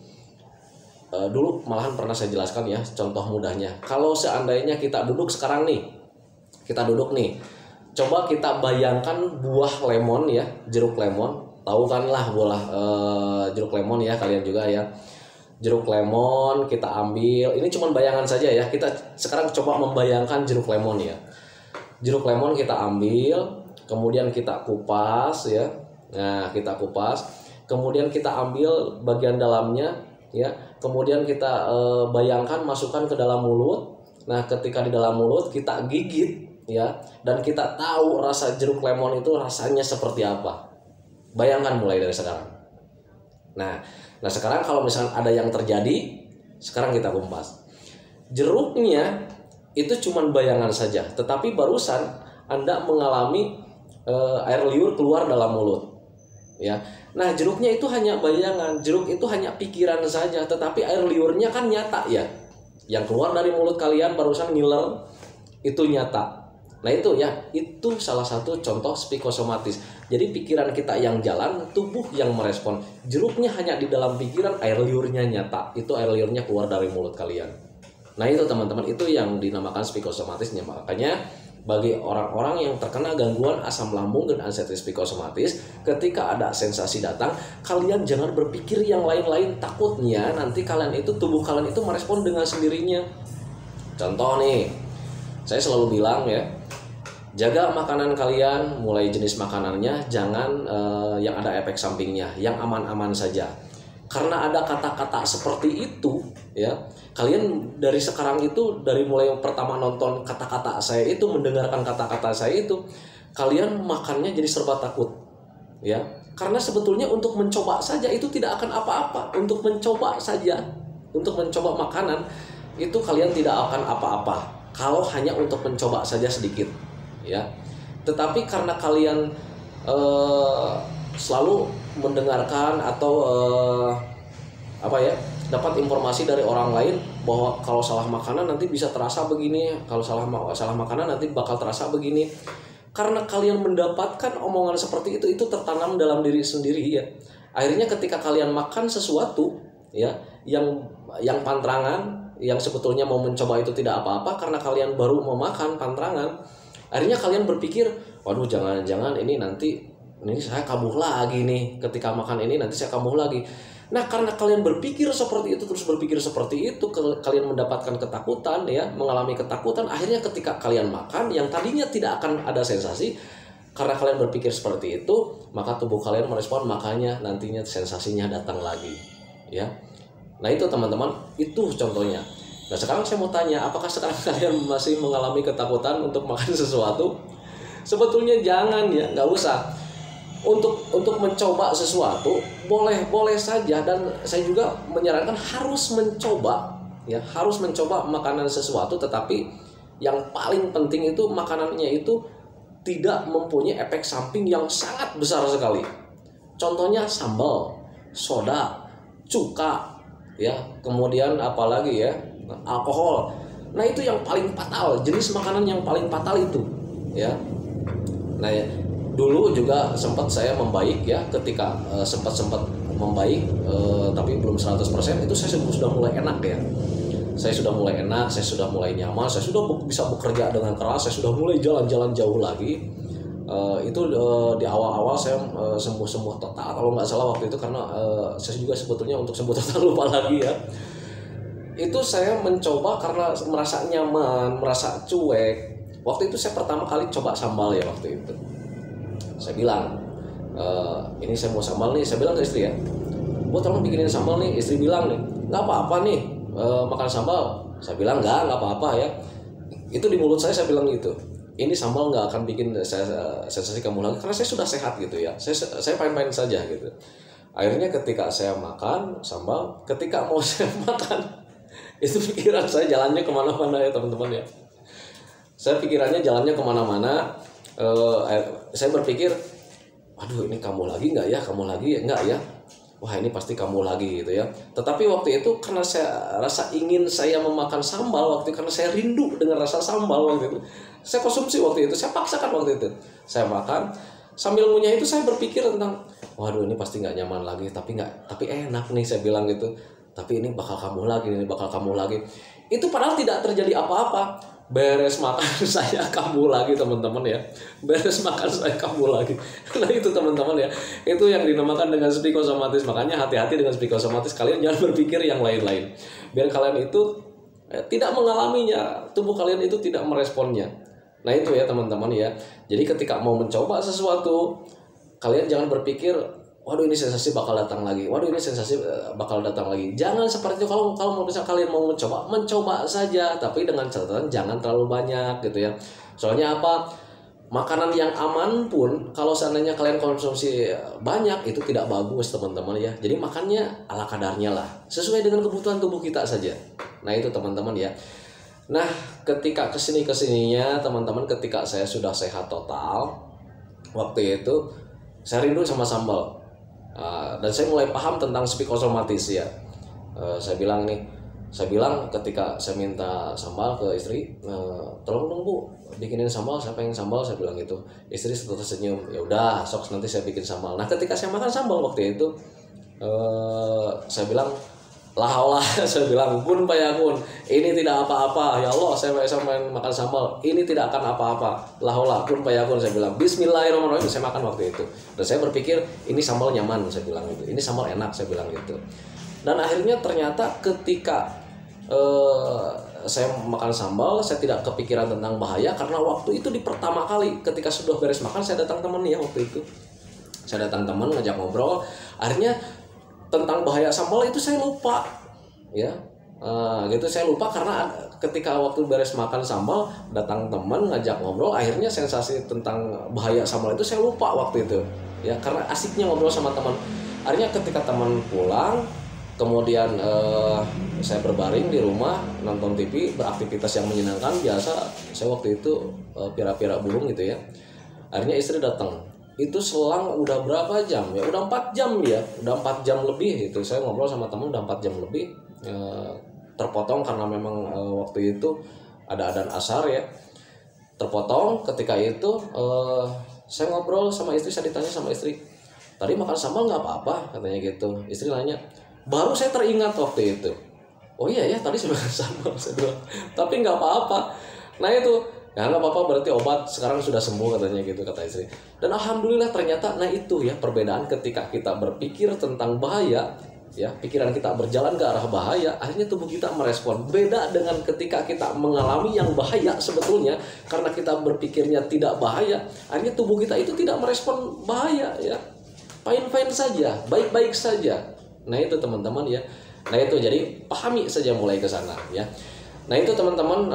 Dulu malahan pernah saya jelaskan ya, contoh mudahnya. Kalau seandainya kita duduk sekarang nih, coba kita bayangkan buah lemon ya, jeruk lemon. Tahu kan lah buah jeruk lemon ya, kalian juga ya. Jeruk lemon kita ambil, ini cuma bayangan saja ya. Kita sekarang coba membayangkan jeruk lemon ya. Jeruk lemon kita ambil, kemudian kita kupas ya. Nah, kita kupas, kemudian kita ambil bagian dalamnya ya. Kemudian kita bayangkan masukkan ke dalam mulut. Nah, ketika di dalam mulut kita gigit ya, dan kita tahu rasa jeruk lemon itu rasanya seperti apa. Bayangkan mulai dari sekarang. Nah sekarang kalau misalkan ada yang terjadi, sekarang kita kupas. Jeruknya itu cuma bayangan saja, tetapi barusan Anda mengalami air liur keluar dalam mulut. Ya. Nah, jeruknya itu hanya bayangan, jeruk itu hanya pikiran saja, tetapi air liurnya kan nyata ya. Yang keluar dari mulut kalian barusan ngiler itu nyata. Nah itu ya, itu salah satu contoh psikosomatis. Jadi pikiran kita yang jalan, tubuh yang merespon. Jeruknya hanya di dalam pikiran, air liurnya nyata. Itu air liurnya keluar dari mulut kalian. Nah itu teman-teman, itu yang dinamakan psikosomatisnya. Makanya bagi orang-orang yang terkena gangguan asam lambung dan anxiety psikosomatis, ketika ada sensasi datang, kalian jangan berpikir yang lain-lain. Takutnya nanti tubuh kalian itu merespon dengan sendirinya. Contoh nih, saya selalu bilang ya, jaga makanan kalian, mulai jenis makanannya jangan yang ada efek sampingnya, yang aman-aman saja. Karena ada kata-kata seperti itu ya, kalian dari sekarang itu, dari mulai pertama nonton kata-kata saya itu, mendengarkan kata-kata saya itu, kalian makannya jadi serba takut ya. Karena sebetulnya untuk mencoba saja itu tidak akan apa-apa. Untuk mencoba saja, untuk mencoba makanan itu kalian tidak akan apa-apa kalau hanya untuk mencoba saja sedikit ya. Tetapi karena kalian selalu mendengarkan atau dapat informasi dari orang lain bahwa kalau salah makanan nanti bisa terasa begini, kalau salah makanan nanti bakal terasa begini. Karena kalian mendapatkan omongan seperti itu tertanam dalam diri sendiri ya. Akhirnya ketika kalian makan sesuatu ya yang pantrangan, yang sebetulnya mau mencoba itu tidak apa-apa, karena kalian baru mau makan pantrangan, akhirnya kalian berpikir, waduh jangan-jangan ini saya kambuh lagi nih, ketika makan ini nanti saya kambuh lagi. Nah, karena kalian berpikir seperti itu, kalian mendapatkan ketakutan ya, mengalami ketakutan. Akhirnya ketika kalian makan yang tadinya tidak akan ada sensasi, karena kalian berpikir seperti itu, maka tubuh kalian merespon, makanya nantinya sensasinya datang lagi ya. Nah itu teman-teman, itu contohnya. Nah sekarang saya mau tanya, apakah sekarang kalian masih mengalami ketakutan untuk makan sesuatu? Sebetulnya jangan ya, nggak usah. Untuk mencoba sesuatu boleh saja, dan saya juga menyarankan harus mencoba ya, harus mencoba makanan sesuatu, tetapi yang paling penting itu makanannya itu tidak mempunyai efek samping yang sangat besar sekali. Contohnya sambal, soda, cuka ya, kemudian apalagi ya, alkohol. Nah itu yang paling fatal, jenis makanan yang paling fatal itu ya. Nah ya, dulu juga sempat saya membaik ya, ketika sempat membaik tapi belum 100%, itu saya sudah mulai enak ya. Saya sudah mulai enak, saya sudah mulai nyaman, saya sudah bisa bekerja dengan keras, saya sudah mulai jalan-jalan jauh lagi. Itu di awal-awal saya sembuh total kalau nggak salah waktu itu, karena saya juga sebetulnya untuk sembuh total lupa lagi ya. Itu saya mencoba karena merasa nyaman, merasa cuek. Waktu itu saya pertama kali coba sambal ya waktu itu. Saya bilang, ini saya mau sambal nih, saya bilang ke istri ya, Bu tolong bikinin sambal nih. Istri bilang nih, nggak apa-apa nih makan sambal. Saya bilang nggak apa-apa ya. Itu di mulut saya bilang gitu, ini sambal nggak akan bikin saya sensasi kamu lagi, karena saya sudah sehat gitu ya. Saya fine-fine saja gitu. Akhirnya ketika saya makan sambal, ketika mau saya makan, itu pikiran saya jalannya kemana-mana ya teman-teman ya. Saya pikirannya jalannya kemana-mana. Saya berpikir, waduh ini kamu lagi nggak ya, nggak ya, wah ini pasti kamu lagi gitu ya. Tetapi waktu itu karena saya rasa ingin saya memakan sambal waktu itu, karena saya rindu dengan rasa sambal waktu itu, saya konsumsi waktu itu, saya paksakan waktu itu, saya makan sambil ngunyah itu. Saya berpikir tentang, waduh ini pasti nggak nyaman lagi, tapi enak nih, saya bilang gitu, tapi ini bakal kamu lagi. Itu padahal tidak terjadi apa-apa. Beres makan saya kambuh lagi teman-teman ya, beres makan saya kambuh lagi. Nah itu teman-teman ya, itu yang dinamakan dengan psikosomatis. Makanya hati-hati dengan psikosomatis, kalian jangan berpikir yang lain-lain, biar kalian itu tidak mengalaminya, tubuh kalian itu tidak meresponnya. Nah itu ya teman-teman ya. Jadi ketika mau mencoba sesuatu, kalian jangan berpikir, waduh ini sensasi bakal datang lagi, Jangan seperti itu. Kalau misalnya kalian mau mencoba saja, tapi dengan catatan jangan terlalu banyak gitu ya. Soalnya apa? Makanan yang aman pun kalau seandainya kalian konsumsi banyak, itu tidak bagus teman-teman ya. Jadi makannya ala kadarnya lah, sesuai dengan kebutuhan tubuh kita saja. Nah itu teman-teman ya. Nah ketika kesininya teman-teman, ketika saya sudah sehat total, waktu itu saya rindu sama sambal. Dan saya mulai paham tentang psikosomatis ya. Saya bilang ketika saya minta sambal ke istri, tolong dong Bu bikinin sambal, saya pengen sambal, saya bilang gitu. Istri tersenyum, ya udah sok nanti saya bikin sambal. Nah ketika saya makan sambal waktu itu, saya bilang, La haula, saya bilang kun payakun, ini tidak apa-apa, ya Allah saya makan sambal, ini tidak akan apa-apa, la haula kun payakun, saya bilang Bismillahirrahmanirrahim, saya makan waktu itu, dan saya berpikir ini sambal nyaman, saya bilang gitu, ini sambal enak, saya bilang gitu, dan akhirnya ternyata ketika saya makan sambal, saya tidak kepikiran tentang bahaya, karena waktu itu di pertama kali ketika sudah beres makan, saya datang teman ya waktu itu, saya datang teman ngajak ngobrol, akhirnya tentang bahaya sambal itu saya lupa ya, gitu saya lupa karena ketika waktu beres makan sambal datang teman ngajak ngobrol, akhirnya sensasi tentang bahaya sambal itu saya lupa waktu itu ya, karena asiknya ngobrol sama teman. Akhirnya ketika teman pulang, kemudian saya berbaring di rumah nonton TV, beraktivitas yang menyenangkan biasa, saya waktu itu pira-pira burung gitu ya. Akhirnya istri datang, itu selang udah berapa jam ya, udah 4 jam ya, udah 4 jam lebih itu saya ngobrol sama temen, udah 4 jam lebih, terpotong karena memang waktu itu ada adzan asar ya, terpotong. Ketika itu saya ngobrol sama istri, saya ditanya sama istri, tadi makan sambal nggak apa-apa katanya gitu. Istri nanya, baru saya teringat waktu itu, oh iya ya tadi saya makan sambal, saya bilang, tapi nggak apa-apa. Nah itu ya nggak apa-apa, berarti obat sekarang sudah sembuh katanya gitu, kata istri. Dan alhamdulillah ternyata, nah itu ya perbedaan ketika kita berpikir tentang bahaya ya, pikiran kita berjalan ke arah bahaya, akhirnya tubuh kita merespon. Beda dengan ketika kita mengalami yang bahaya sebetulnya, karena kita berpikirnya tidak bahaya, akhirnya tubuh kita itu tidak merespon bahaya ya, fine-fine saja, baik-baik saja. Nah itu teman-teman ya, nah itu jadi pahami saja mulai ke sana ya. Nah itu teman-teman,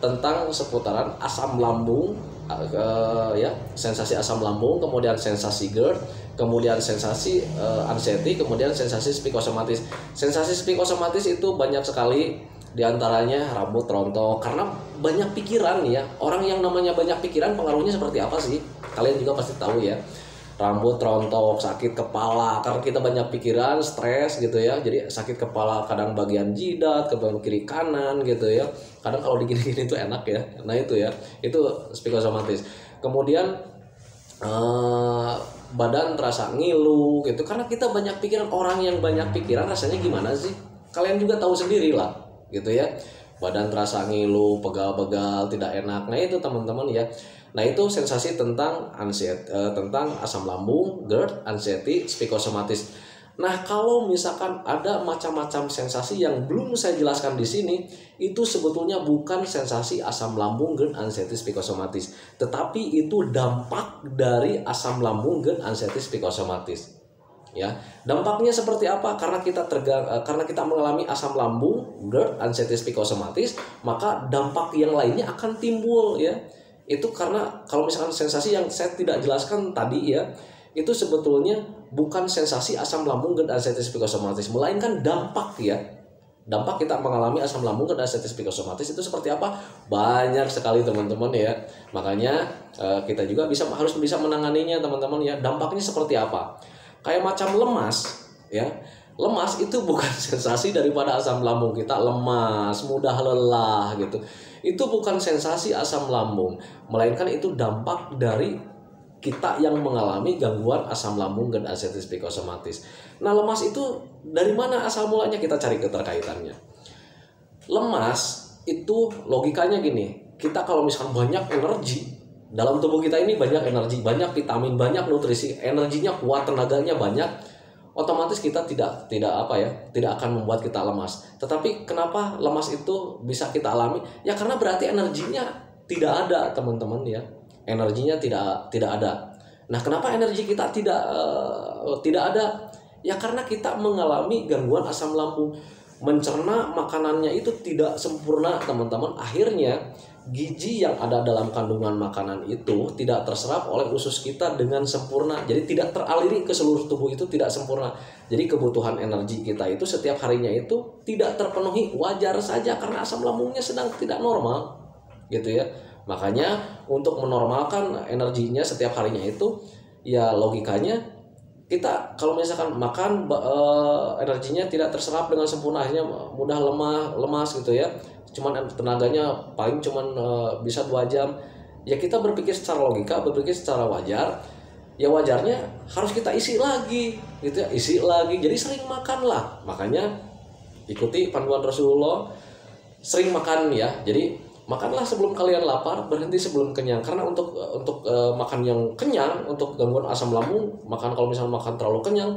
tentang seputaran asam lambung, ya, sensasi asam lambung, kemudian sensasi GERD, kemudian sensasi anxiety, kemudian sensasi psikosomatis. Sensasi psikosomatis itu banyak sekali, diantaranya rambut rontok, karena banyak pikiran ya. Orang yang namanya banyak pikiran pengaruhnya seperti apa sih? Kalian juga pasti tahu ya. Rambut rontok, sakit kepala karena kita banyak pikiran, stres gitu ya. Jadi sakit kepala kadang bagian jidat, kemudian kiri kanan gitu ya. Kadang kalau digini-gini itu enak ya. Nah itu ya, itu psikosomatis. Kemudian badan terasa ngilu gitu karena kita banyak pikiran. Orang yang banyak pikiran rasanya gimana sih? Kalian juga tahu sendiri lah gitu ya. Badan terasa ngilu, pegal-pegal, tidak enak. Nah itu teman-teman ya. Nah itu sensasi tentang anxiety, tentang asam lambung, GERD, anxiety, psikosomatis. Nah kalau misalkan ada macam-macam sensasi yang belum saya jelaskan di sini, itu sebetulnya bukan sensasi asam lambung, GERD, anxiety, psikosomatis, tetapi itu dampak dari asam lambung, GERD, anxiety, psikosomatis. Ya, dampaknya seperti apa? Karena kita mengalami asam lambung, GERD, anxiety, psikosomatis, maka dampak yang lainnya akan timbul ya. Itu karena kalau misalkan sensasi yang saya tidak jelaskan tadi ya, itu sebetulnya bukan sensasi asam lambung, GERD, anxiety, psikosomatis, melainkan dampak ya. Dampak kita mengalami asam lambung, GERD, anxiety, psikosomatis itu seperti apa? Banyak sekali teman-teman ya. Makanya kita juga harus bisa menanganinya teman-teman ya. Dampaknya seperti apa? Kayak macam lemas ya. Lemas itu bukan sensasi daripada asam lambung kita lemas, mudah lelah gitu. Itu bukan sensasi asam lambung, melainkan itu dampak dari kita yang mengalami gangguan asam lambung, GERD, anxiety, psikosomatis. Nah lemas itu dari mana asal mulanya? Kita cari keterkaitannya. Lemas itu logikanya gini, kita kalau misalkan banyak energi, dalam tubuh kita ini banyak energi, banyak vitamin, banyak nutrisi, energinya kuat, tenaganya banyak, otomatis kita tidak akan membuat kita lemas. Tetapi kenapa lemas itu bisa kita alami? Ya karena berarti energinya tidak ada teman-teman ya, energinya tidak ada. Nah kenapa energi kita tidak ada? Ya karena kita mengalami gangguan asam lambung, mencerna makanannya itu tidak sempurna teman-teman. Akhirnya gizi yang ada dalam kandungan makanan itu tidak terserap oleh usus kita dengan sempurna. Jadi tidak teraliri ke seluruh tubuh, itu tidak sempurna. Jadi kebutuhan energi kita itu setiap harinya itu tidak terpenuhi. Wajar saja karena asam lambungnya sedang tidak normal gitu ya. Makanya untuk menormalkan energinya setiap harinya itu, ya logikanya kita kalau misalkan makan energinya tidak terserap dengan sempurna, akhirnya mudah lemas gitu ya. Cuman tenaganya paling bisa 2 jam. Ya kita berpikir secara logika, berpikir secara wajar. Ya wajarnya harus kita isi lagi gitu ya, isi lagi. Jadi sering makan lah. Makanya ikuti panduan Rasulullah, sering makan ya. Jadi makanlah sebelum kalian lapar, berhenti sebelum kenyang. Karena untuk makan yang kenyang, untuk gangguan asam lambung, makan kalau misalnya makan terlalu kenyang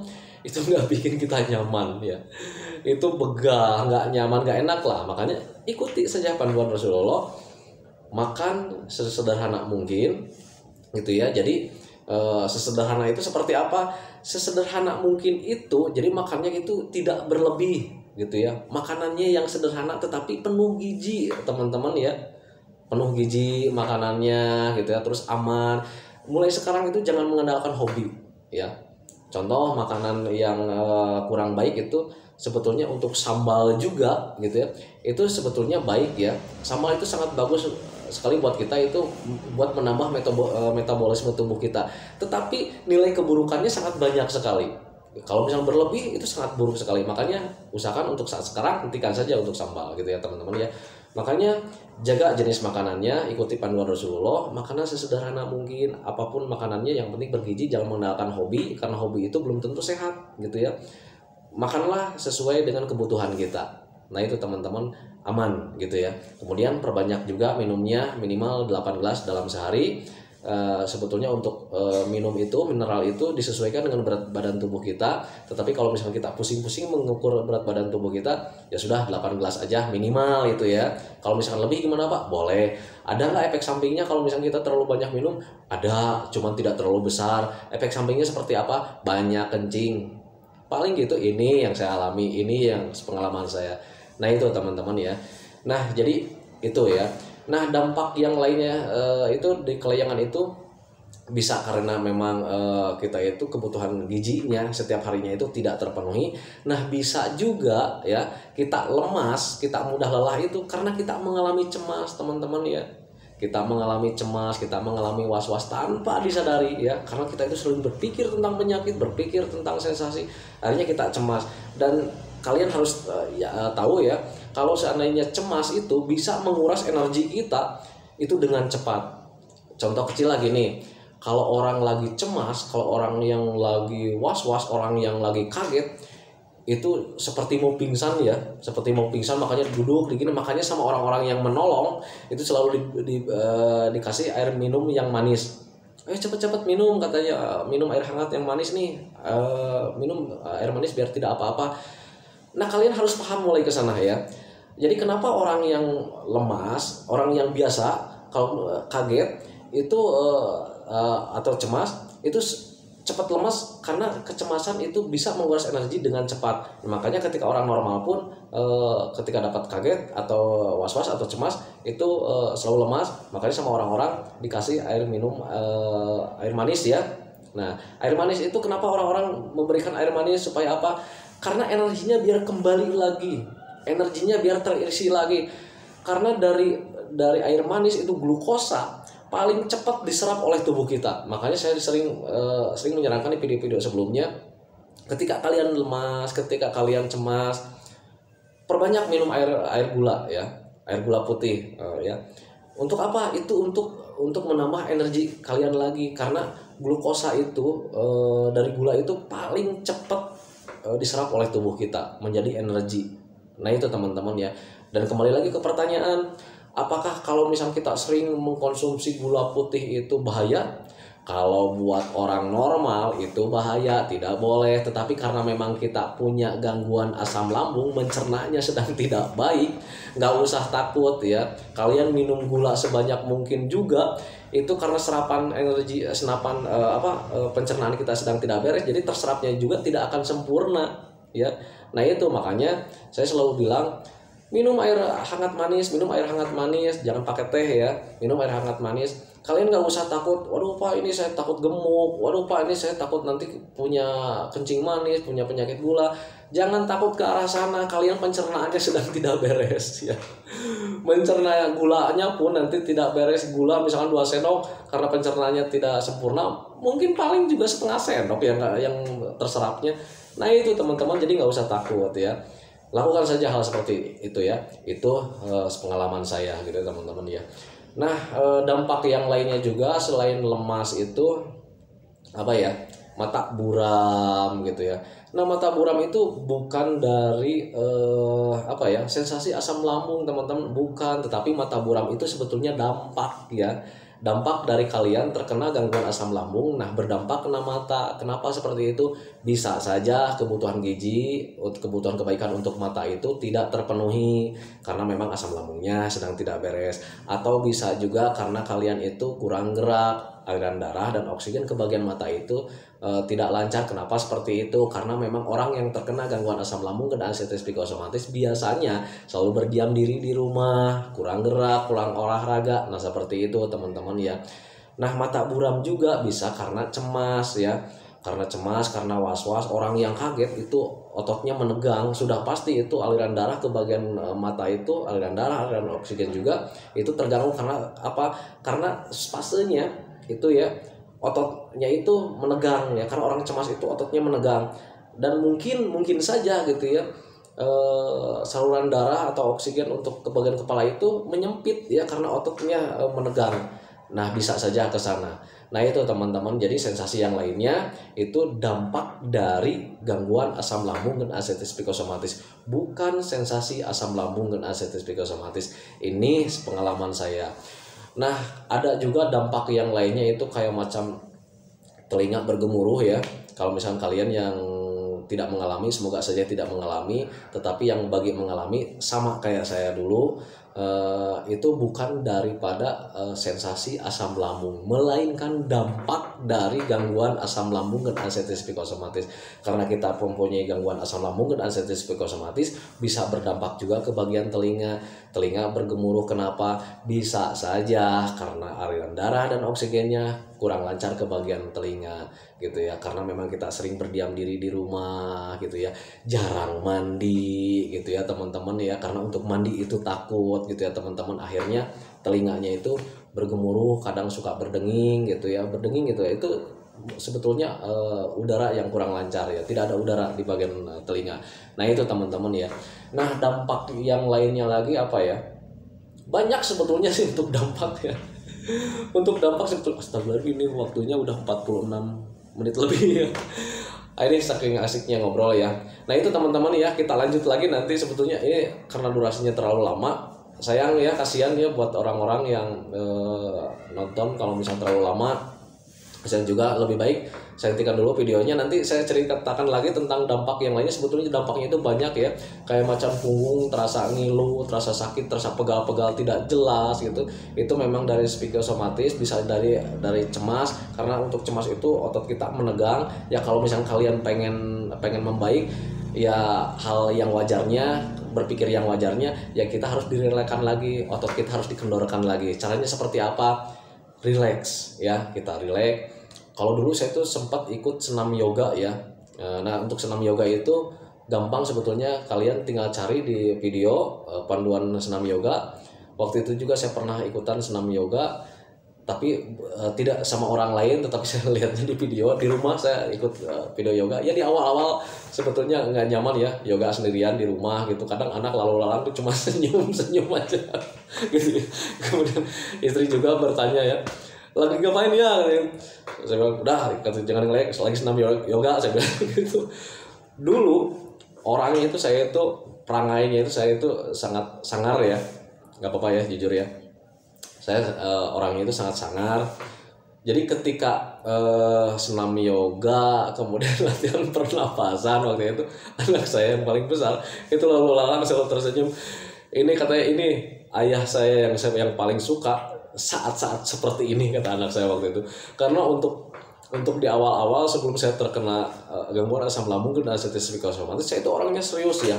itu nggak bikin kita nyaman ya. Itu begah, nggak nyaman, nggak enak lah. Makanya ikuti saja panduan Rasulullah, makan sesederhana mungkin gitu ya. Jadi sesederhana itu seperti apa? Sesederhana mungkin itu, jadi makannya itu tidak berlebih gitu ya. Makanannya yang sederhana tetapi penuh gizi teman-teman ya, penuh gizi makanannya gitu ya, terus aman. Mulai sekarang itu jangan mengandalkan hobi ya. Contoh makanan yang kurang baik itu sebetulnya untuk sambal juga gitu ya, itu sebetulnya baik ya. Sambal itu sangat bagus sekali buat kita, itu buat menambah metabolisme tubuh kita, tetapi nilai keburukannya sangat banyak sekali. Kalau misalnya berlebih itu sangat buruk sekali. Makanya usahakan untuk saat sekarang hentikan saja untuk sambal gitu ya teman-teman ya. Makanya jaga jenis makanannya, ikuti panduan Rasulullah, makanan sesederhana mungkin, apapun makanannya yang penting bergizi, jangan mengandalkan hobi, karena hobi itu belum tentu sehat gitu ya. Makanlah sesuai dengan kebutuhan kita. Nah itu teman-teman, aman gitu ya. Kemudian perbanyak juga minumnya, minimal 8 gelas dalam sehari. Sebetulnya untuk minum itu, mineral itu disesuaikan dengan berat badan tubuh kita. Tetapi kalau misalnya kita pusing-pusing mengukur berat badan tubuh kita, ya sudah 8 gelas aja minimal itu ya. Kalau misalnya lebih gimana Pak? Boleh. Ada nggak efek sampingnya kalau misalnya kita terlalu banyak minum? Ada, cuman tidak terlalu besar. Efek sampingnya seperti apa? Banyak kencing. Paling gitu, ini yang saya alami, ini yang pengalaman saya. Nah itu teman-teman ya. Nah jadi itu ya. Nah dampak yang lainnya itu di kelayangan itu bisa karena memang kita itu kebutuhan gizinya setiap harinya itu tidak terpenuhi. Nah bisa juga ya kita lemas, kita mudah lelah itu karena kita mengalami cemas teman-teman ya. Kita mengalami cemas, kita mengalami was-was tanpa disadari ya, karena kita itu sering berpikir tentang penyakit, berpikir tentang sensasi, akhirnya kita cemas. Dan kalian harus tahu ya, kalau seandainya cemas itu bisa menguras energi kita itu dengan cepat. Contoh kecil lagi nih, kalau orang lagi cemas, kalau orang yang lagi was-was, orang yang lagi kaget, itu seperti mau pingsan ya, seperti mau pingsan, makanya duduk begini. Makanya sama orang-orang yang menolong itu selalu dikasih air minum yang manis. Cepet-cepet minum katanya, minum air hangat yang manis nih, minum air manis biar tidak apa-apa. Nah kalian harus paham mulai ke sana ya. Jadi kenapa orang yang lemas, orang yang biasa kalau kaget itu atau cemas itu cepat lemas, karena kecemasan itu bisa menguras energi dengan cepat. Makanya ketika orang normal pun ketika dapat kaget atau was-was atau cemas itu selalu lemas. Makanya sama orang-orang dikasih air minum air manis ya. Nah air manis itu kenapa orang-orang memberikan air manis, supaya apa? Karena energinya biar kembali lagi, energinya biar terisi lagi. Karena dari air manis itu glukosa paling cepat diserap oleh tubuh kita. Makanya saya sering menyarankan di video-video sebelumnya, ketika kalian lemas, ketika kalian cemas, perbanyak minum air gula ya, air gula putih ya. Untuk apa? Itu untuk menambah energi kalian lagi, karena glukosa itu dari gula itu paling cepat diserap oleh tubuh kita menjadi energi. Nah itu teman-teman ya. Dan kembali lagi ke pertanyaan, apakah kalau misalnya kita sering mengkonsumsi gula putih itu bahaya? Kalau buat orang normal itu bahaya, tidak boleh. Tetapi karena memang kita punya gangguan asam lambung, mencernanya sedang tidak baik, nggak usah takut ya. Kalian minum gula sebanyak mungkin juga, itu karena serapan energi, pencernaan kita sedang tidak beres, jadi terserapnya juga tidak akan sempurna ya. Nah itu makanya saya selalu bilang, minum air hangat manis, jangan pakai teh ya, minum air hangat manis. Kalian nggak usah takut, waduh Pak ini saya takut gemuk, waduh Pak ini saya takut nanti punya kencing manis, punya penyakit gula. Jangan takut ke arah sana, kalian pencernaannya sedang tidak beres ya. Mencerna gulanya pun nanti tidak beres, gula misalkan 2 sendok, karena pencernaannya tidak sempurna, mungkin paling juga setengah sendok yang terserapnya. Nah itu teman-teman, jadi nggak usah takut ya. Lakukan saja hal seperti itu ya. Itu pengalaman saya gitu teman-teman ya. Nah dampak yang lainnya juga selain lemas itu apa ya? mata buram gitu ya. Nah, mata buram itu bukan dari sensasi asam lambung teman-teman, bukan, tetapi mata buram itu sebetulnya dampak ya. Dampak dari kalian terkena gangguan asam lambung, nah berdampak kena mata. Kenapa seperti itu? Bisa saja kebutuhan gizi, kebutuhan kebaikan untuk mata itu tidak terpenuhi karena memang asam lambungnya sedang tidak beres, atau bisa juga karena kalian itu kurang gerak, aliran darah dan oksigen ke bagian mata itu tidak lancar. Kenapa seperti itu? Karena memang orang yang terkena gangguan asam lambung dan artritis psikosomatis biasanya selalu berdiam diri di rumah, kurang gerak, kurang olahraga. Nah, seperti itu teman-teman ya. Nah, mata buram juga bisa karena cemas ya. Karena cemas, karena was-was, orang yang kaget itu ototnya menegang, sudah pasti itu aliran darah ke bagian mata itu, aliran darah, aliran oksigen juga itu terganggu. Karena apa? Karena spasenya itu ya, ototnya itu menegang ya, karena orang cemas itu ototnya menegang, dan mungkin saja gitu ya, saluran darah atau oksigen untuk ke bagian kepala itu menyempit ya karena ototnya menegang. Nah, bisa saja ke sana. Nah, itu teman-teman, jadi sensasi yang lainnya itu dampak dari gangguan asam lambung dan artritis psikosomatis, bukan sensasi asam lambung dan artritis psikosomatis. Ini pengalaman saya. Nah, ada juga dampak yang lainnya itu kayak macam telinga bergemuruh ya. Kalau misalnya kalian yang tidak mengalami, semoga saja tidak mengalami, tetapi yang bagi mengalami sama kayak saya dulu, itu bukan daripada sensasi asam lambung, melainkan dampak dari gangguan asam lambung dan artritis psikosomatis. Karena kita mempunyai gangguan asam lambung dan artritis psikosomatis, bisa berdampak juga ke bagian telinga. Telinga bergemuruh, kenapa? Bisa saja karena aliran darah dan oksigennya kurang lancar ke bagian telinga gitu ya, karena memang kita sering berdiam diri di rumah gitu ya, jarang mandi gitu ya teman-teman ya, karena untuk mandi itu takut gitu ya teman-teman, akhirnya telinganya itu bergemuruh, kadang suka berdenging gitu ya, itu sebetulnya udara yang kurang lancar ya, tidak ada udara di bagian telinga. Nah, itu teman-teman ya. Nah, dampak yang lainnya lagi apa ya, banyak sebetulnya sih untuk dampak ya. Untuk dampak sebetulnya, astagfirullah, ini waktunya udah 46 menit lebih ya. Ini saking asiknya ngobrol ya. Nah, itu teman-teman ya, kita lanjut lagi nanti. Sebetulnya ini karena durasinya terlalu lama, sayang ya, kasihan ya buat orang-orang yang nonton kalau misalnya terlalu lama. Kasihan juga, lebih baik saya hentikan dulu videonya, nanti saya ceritakan lagi tentang dampak yang lainnya. Sebetulnya dampaknya itu banyak ya, kayak macam punggung terasa ngilu, terasa sakit, terasa pegal-pegal tidak jelas gitu. Itu memang dari psikosomatis, bisa dari cemas, karena untuk cemas itu otot kita menegang ya. Kalau misalnya kalian pengen membaik ya, hal yang wajarnya, berpikir yang wajarnya ya, kita harus direlakan lagi, otot kita harus dikendorkan lagi. Caranya seperti apa? Relax ya, kita relax. Kalau dulu saya tuh sempat ikut senam yoga ya. Nah, untuk senam yoga itu gampang sebetulnya, kalian tinggal cari di video panduan senam yoga. Waktu itu juga saya pernah ikutan senam yoga, tapi tidak sama orang lain, tetapi saya lihatnya di video. Di rumah saya ikut video yoga ya. Di awal-awal sebetulnya nggak nyaman ya, yoga sendirian di rumah gitu. Kadang anak lalu lalang tuh cuma senyum aja gitu. Kemudian istri juga bertanya ya, lagi ngapain ya? Saya bilang udah, jangan ngelek, lagi senam yoga, saya bilang gitu. Dulu orangnya itu, saya itu perangainya itu, saya itu sangat sangar ya, nggak apa-apa ya, jujur ya, saya orangnya itu sangat sangar. Jadi ketika senam yoga, kemudian latihan pernapasan, waktu itu anak saya yang paling besar itu lalu lalang selalu tersenyum. Ini katanya, ini ayah saya yang paling suka saat-saat seperti ini, kata anak saya waktu itu. Karena untuk di awal-awal sebelum saya terkena gangguan asam lambung dan artritis psikosomatis, saya itu orangnya serius ya,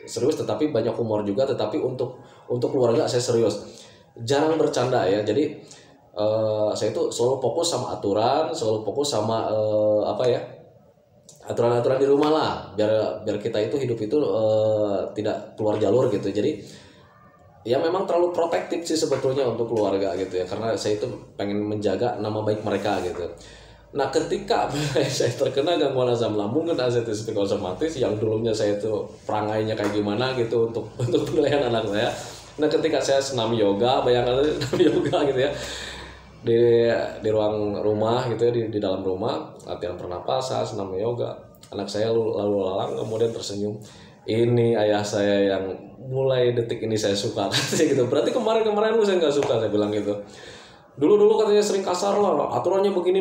serius, tetapi banyak humor juga. Tetapi untuk keluarga saya serius, jarang bercanda ya. Jadi saya itu selalu fokus sama aturan, selalu fokus sama aturan-aturan di rumah lah, biar kita itu hidup itu tidak keluar jalur gitu. Jadi ya memang terlalu protektif sih sebetulnya untuk keluarga gitu ya, karena saya itu pengen menjaga nama baik mereka gitu. Nah, ketika saya terkena gangguan asam lambung dan artritis psikosomatis, yang dulunya saya itu perangainya kayak gimana gitu untuk penilaian anak saya. Nah, ketika saya senam yoga, bayangkan senam yoga gitu ya, di ruang rumah gitu ya, di dalam rumah latihan pernapasan, senam yoga. Anak saya lalu lalang kemudian tersenyum. Ini ayah saya yang mulai detik ini saya suka katanya gitu. Berarti kemarin lu saya nggak suka, saya bilang gitu. Dulu katanya sering kasar lah, aturannya begini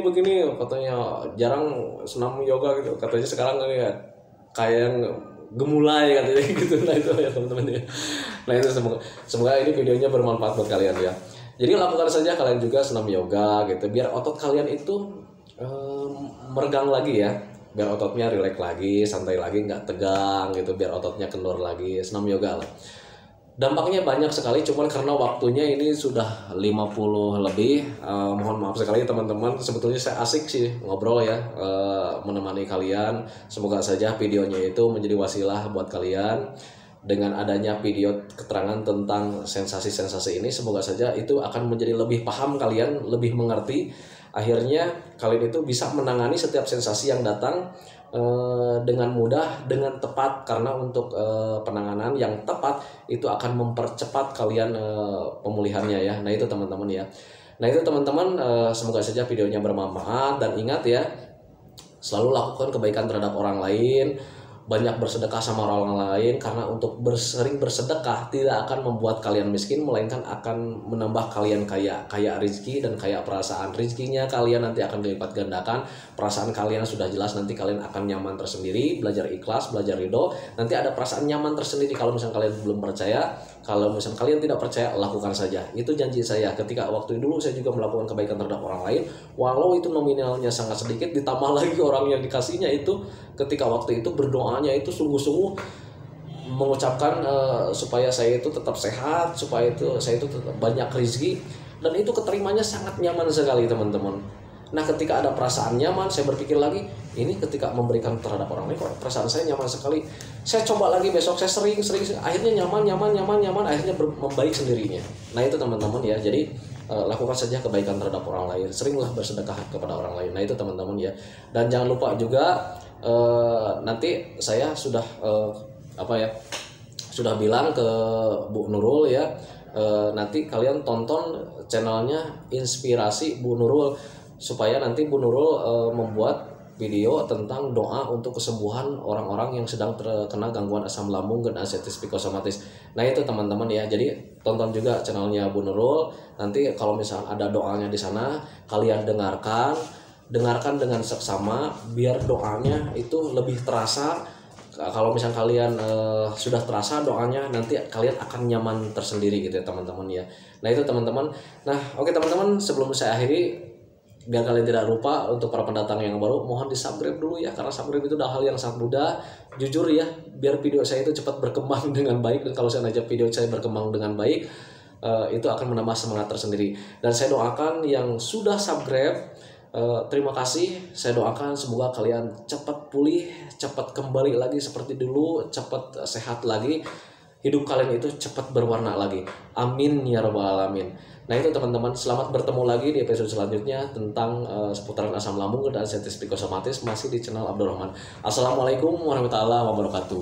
katanya, jarang senam yoga gitu katanya. Sekarang kayak yang gemulai katanya gitu. Nah itu ya teman-teman ya. Nah itu semoga ini videonya bermanfaat buat kalian ya. Jadi lakukan saja kalian juga senam yoga gitu, biar otot kalian itu meregang lagi ya, biar ototnya rileks lagi, santai lagi, nggak tegang gitu, biar ototnya kendor lagi. Senam yoga lah. Dampaknya banyak sekali, cuman karena waktunya ini sudah 50 lebih. Mohon maaf sekali teman-teman, sebetulnya saya asik sih ngobrol ya, menemani kalian. Semoga saja videonya itu menjadi wasilah buat kalian. Dengan adanya video keterangan tentang sensasi-sensasi ini, semoga saja itu akan menjadi lebih paham kalian, lebih mengerti. Akhirnya kalian itu bisa menangani setiap sensasi yang datang dengan mudah, dengan tepat, karena untuk penanganan yang tepat itu akan mempercepat kalian pemulihannya ya. Nah itu teman-teman ya. Nah itu teman-teman, semoga saja videonya bermanfaat, dan ingat ya, selalu lakukan kebaikan terhadap orang lain. Banyak bersedekah sama orang lain, karena untuk sering bersedekah tidak akan membuat kalian miskin, melainkan akan menambah kalian kaya rezeki dan kaya perasaan. Rezekinya kalian nanti akan dilipat gandakan, perasaan kalian sudah jelas, nanti kalian akan nyaman tersendiri. Belajar ikhlas, belajar ridho, nanti ada perasaan nyaman tersendiri. Kalau misalnya kalian belum percaya, kalau misalnya kalian tidak percaya, lakukan saja. Itu janji saya ketika waktu dulu saya juga melakukan kebaikan terhadap orang lain, walau itu nominalnya sangat sedikit, ditambah lagi orang yang dikasihnya itu ketika waktu itu berdoanya itu sungguh-sungguh mengucapkan supaya saya itu tetap sehat, supaya saya itu tetap banyak rezeki, dan itu keterimanya sangat nyaman sekali teman-teman. Nah ketika ada perasaan nyaman, saya berpikir lagi, ini ketika memberikan terhadap orang lain kok perasaan saya nyaman sekali. Saya coba lagi besok, saya sering akhirnya nyaman, akhirnya membaik sendirinya. Nah itu teman-teman ya. Jadi lakukan saja kebaikan terhadap orang lain, seringlah bersedekah kepada orang lain. Nah itu teman-teman ya. Dan jangan lupa juga nanti saya sudah sudah bilang ke Bu Nurul ya, nanti kalian tonton channelnya Inspirasi Bu Nurul, supaya nanti Bu Nurul membuat video tentang doa untuk kesembuhan orang-orang yang sedang terkena gangguan asam lambung dan anestesi psikosomatis. Nah itu teman-teman ya, jadi tonton juga channelnya Bu Nurul. Nanti kalau misalnya ada doanya di sana, kalian dengarkan dengan seksama, biar doanya itu lebih terasa. Kalau misalnya kalian sudah terasa doanya, nanti kalian akan nyaman tersendiri gitu ya teman-teman ya. Nah itu teman-teman. Nah oke teman-teman, sebelum saya akhiri, biar kalian tidak lupa, untuk para pendatang yang baru, mohon di subscribe dulu ya, karena subscribe itu udah hal yang sangat mudah. Jujur ya, biar video saya itu cepat berkembang dengan baik, dan kalau saya ngajak video saya berkembang dengan baik, itu akan menambah semangat tersendiri. Dan saya doakan yang sudah subscribe, terima kasih. Saya doakan semoga kalian cepat pulih, cepat kembali lagi seperti dulu, cepat sehat lagi, hidup kalian itu cepat berwarna lagi. Amin ya rabbal alamin. Nah itu teman-teman, selamat bertemu lagi di episode selanjutnya tentang seputaran asam lambung dan anestesi psikosomatis, masih di channel Abdurrahman. Assalamualaikum warahmatullahi wabarakatuh.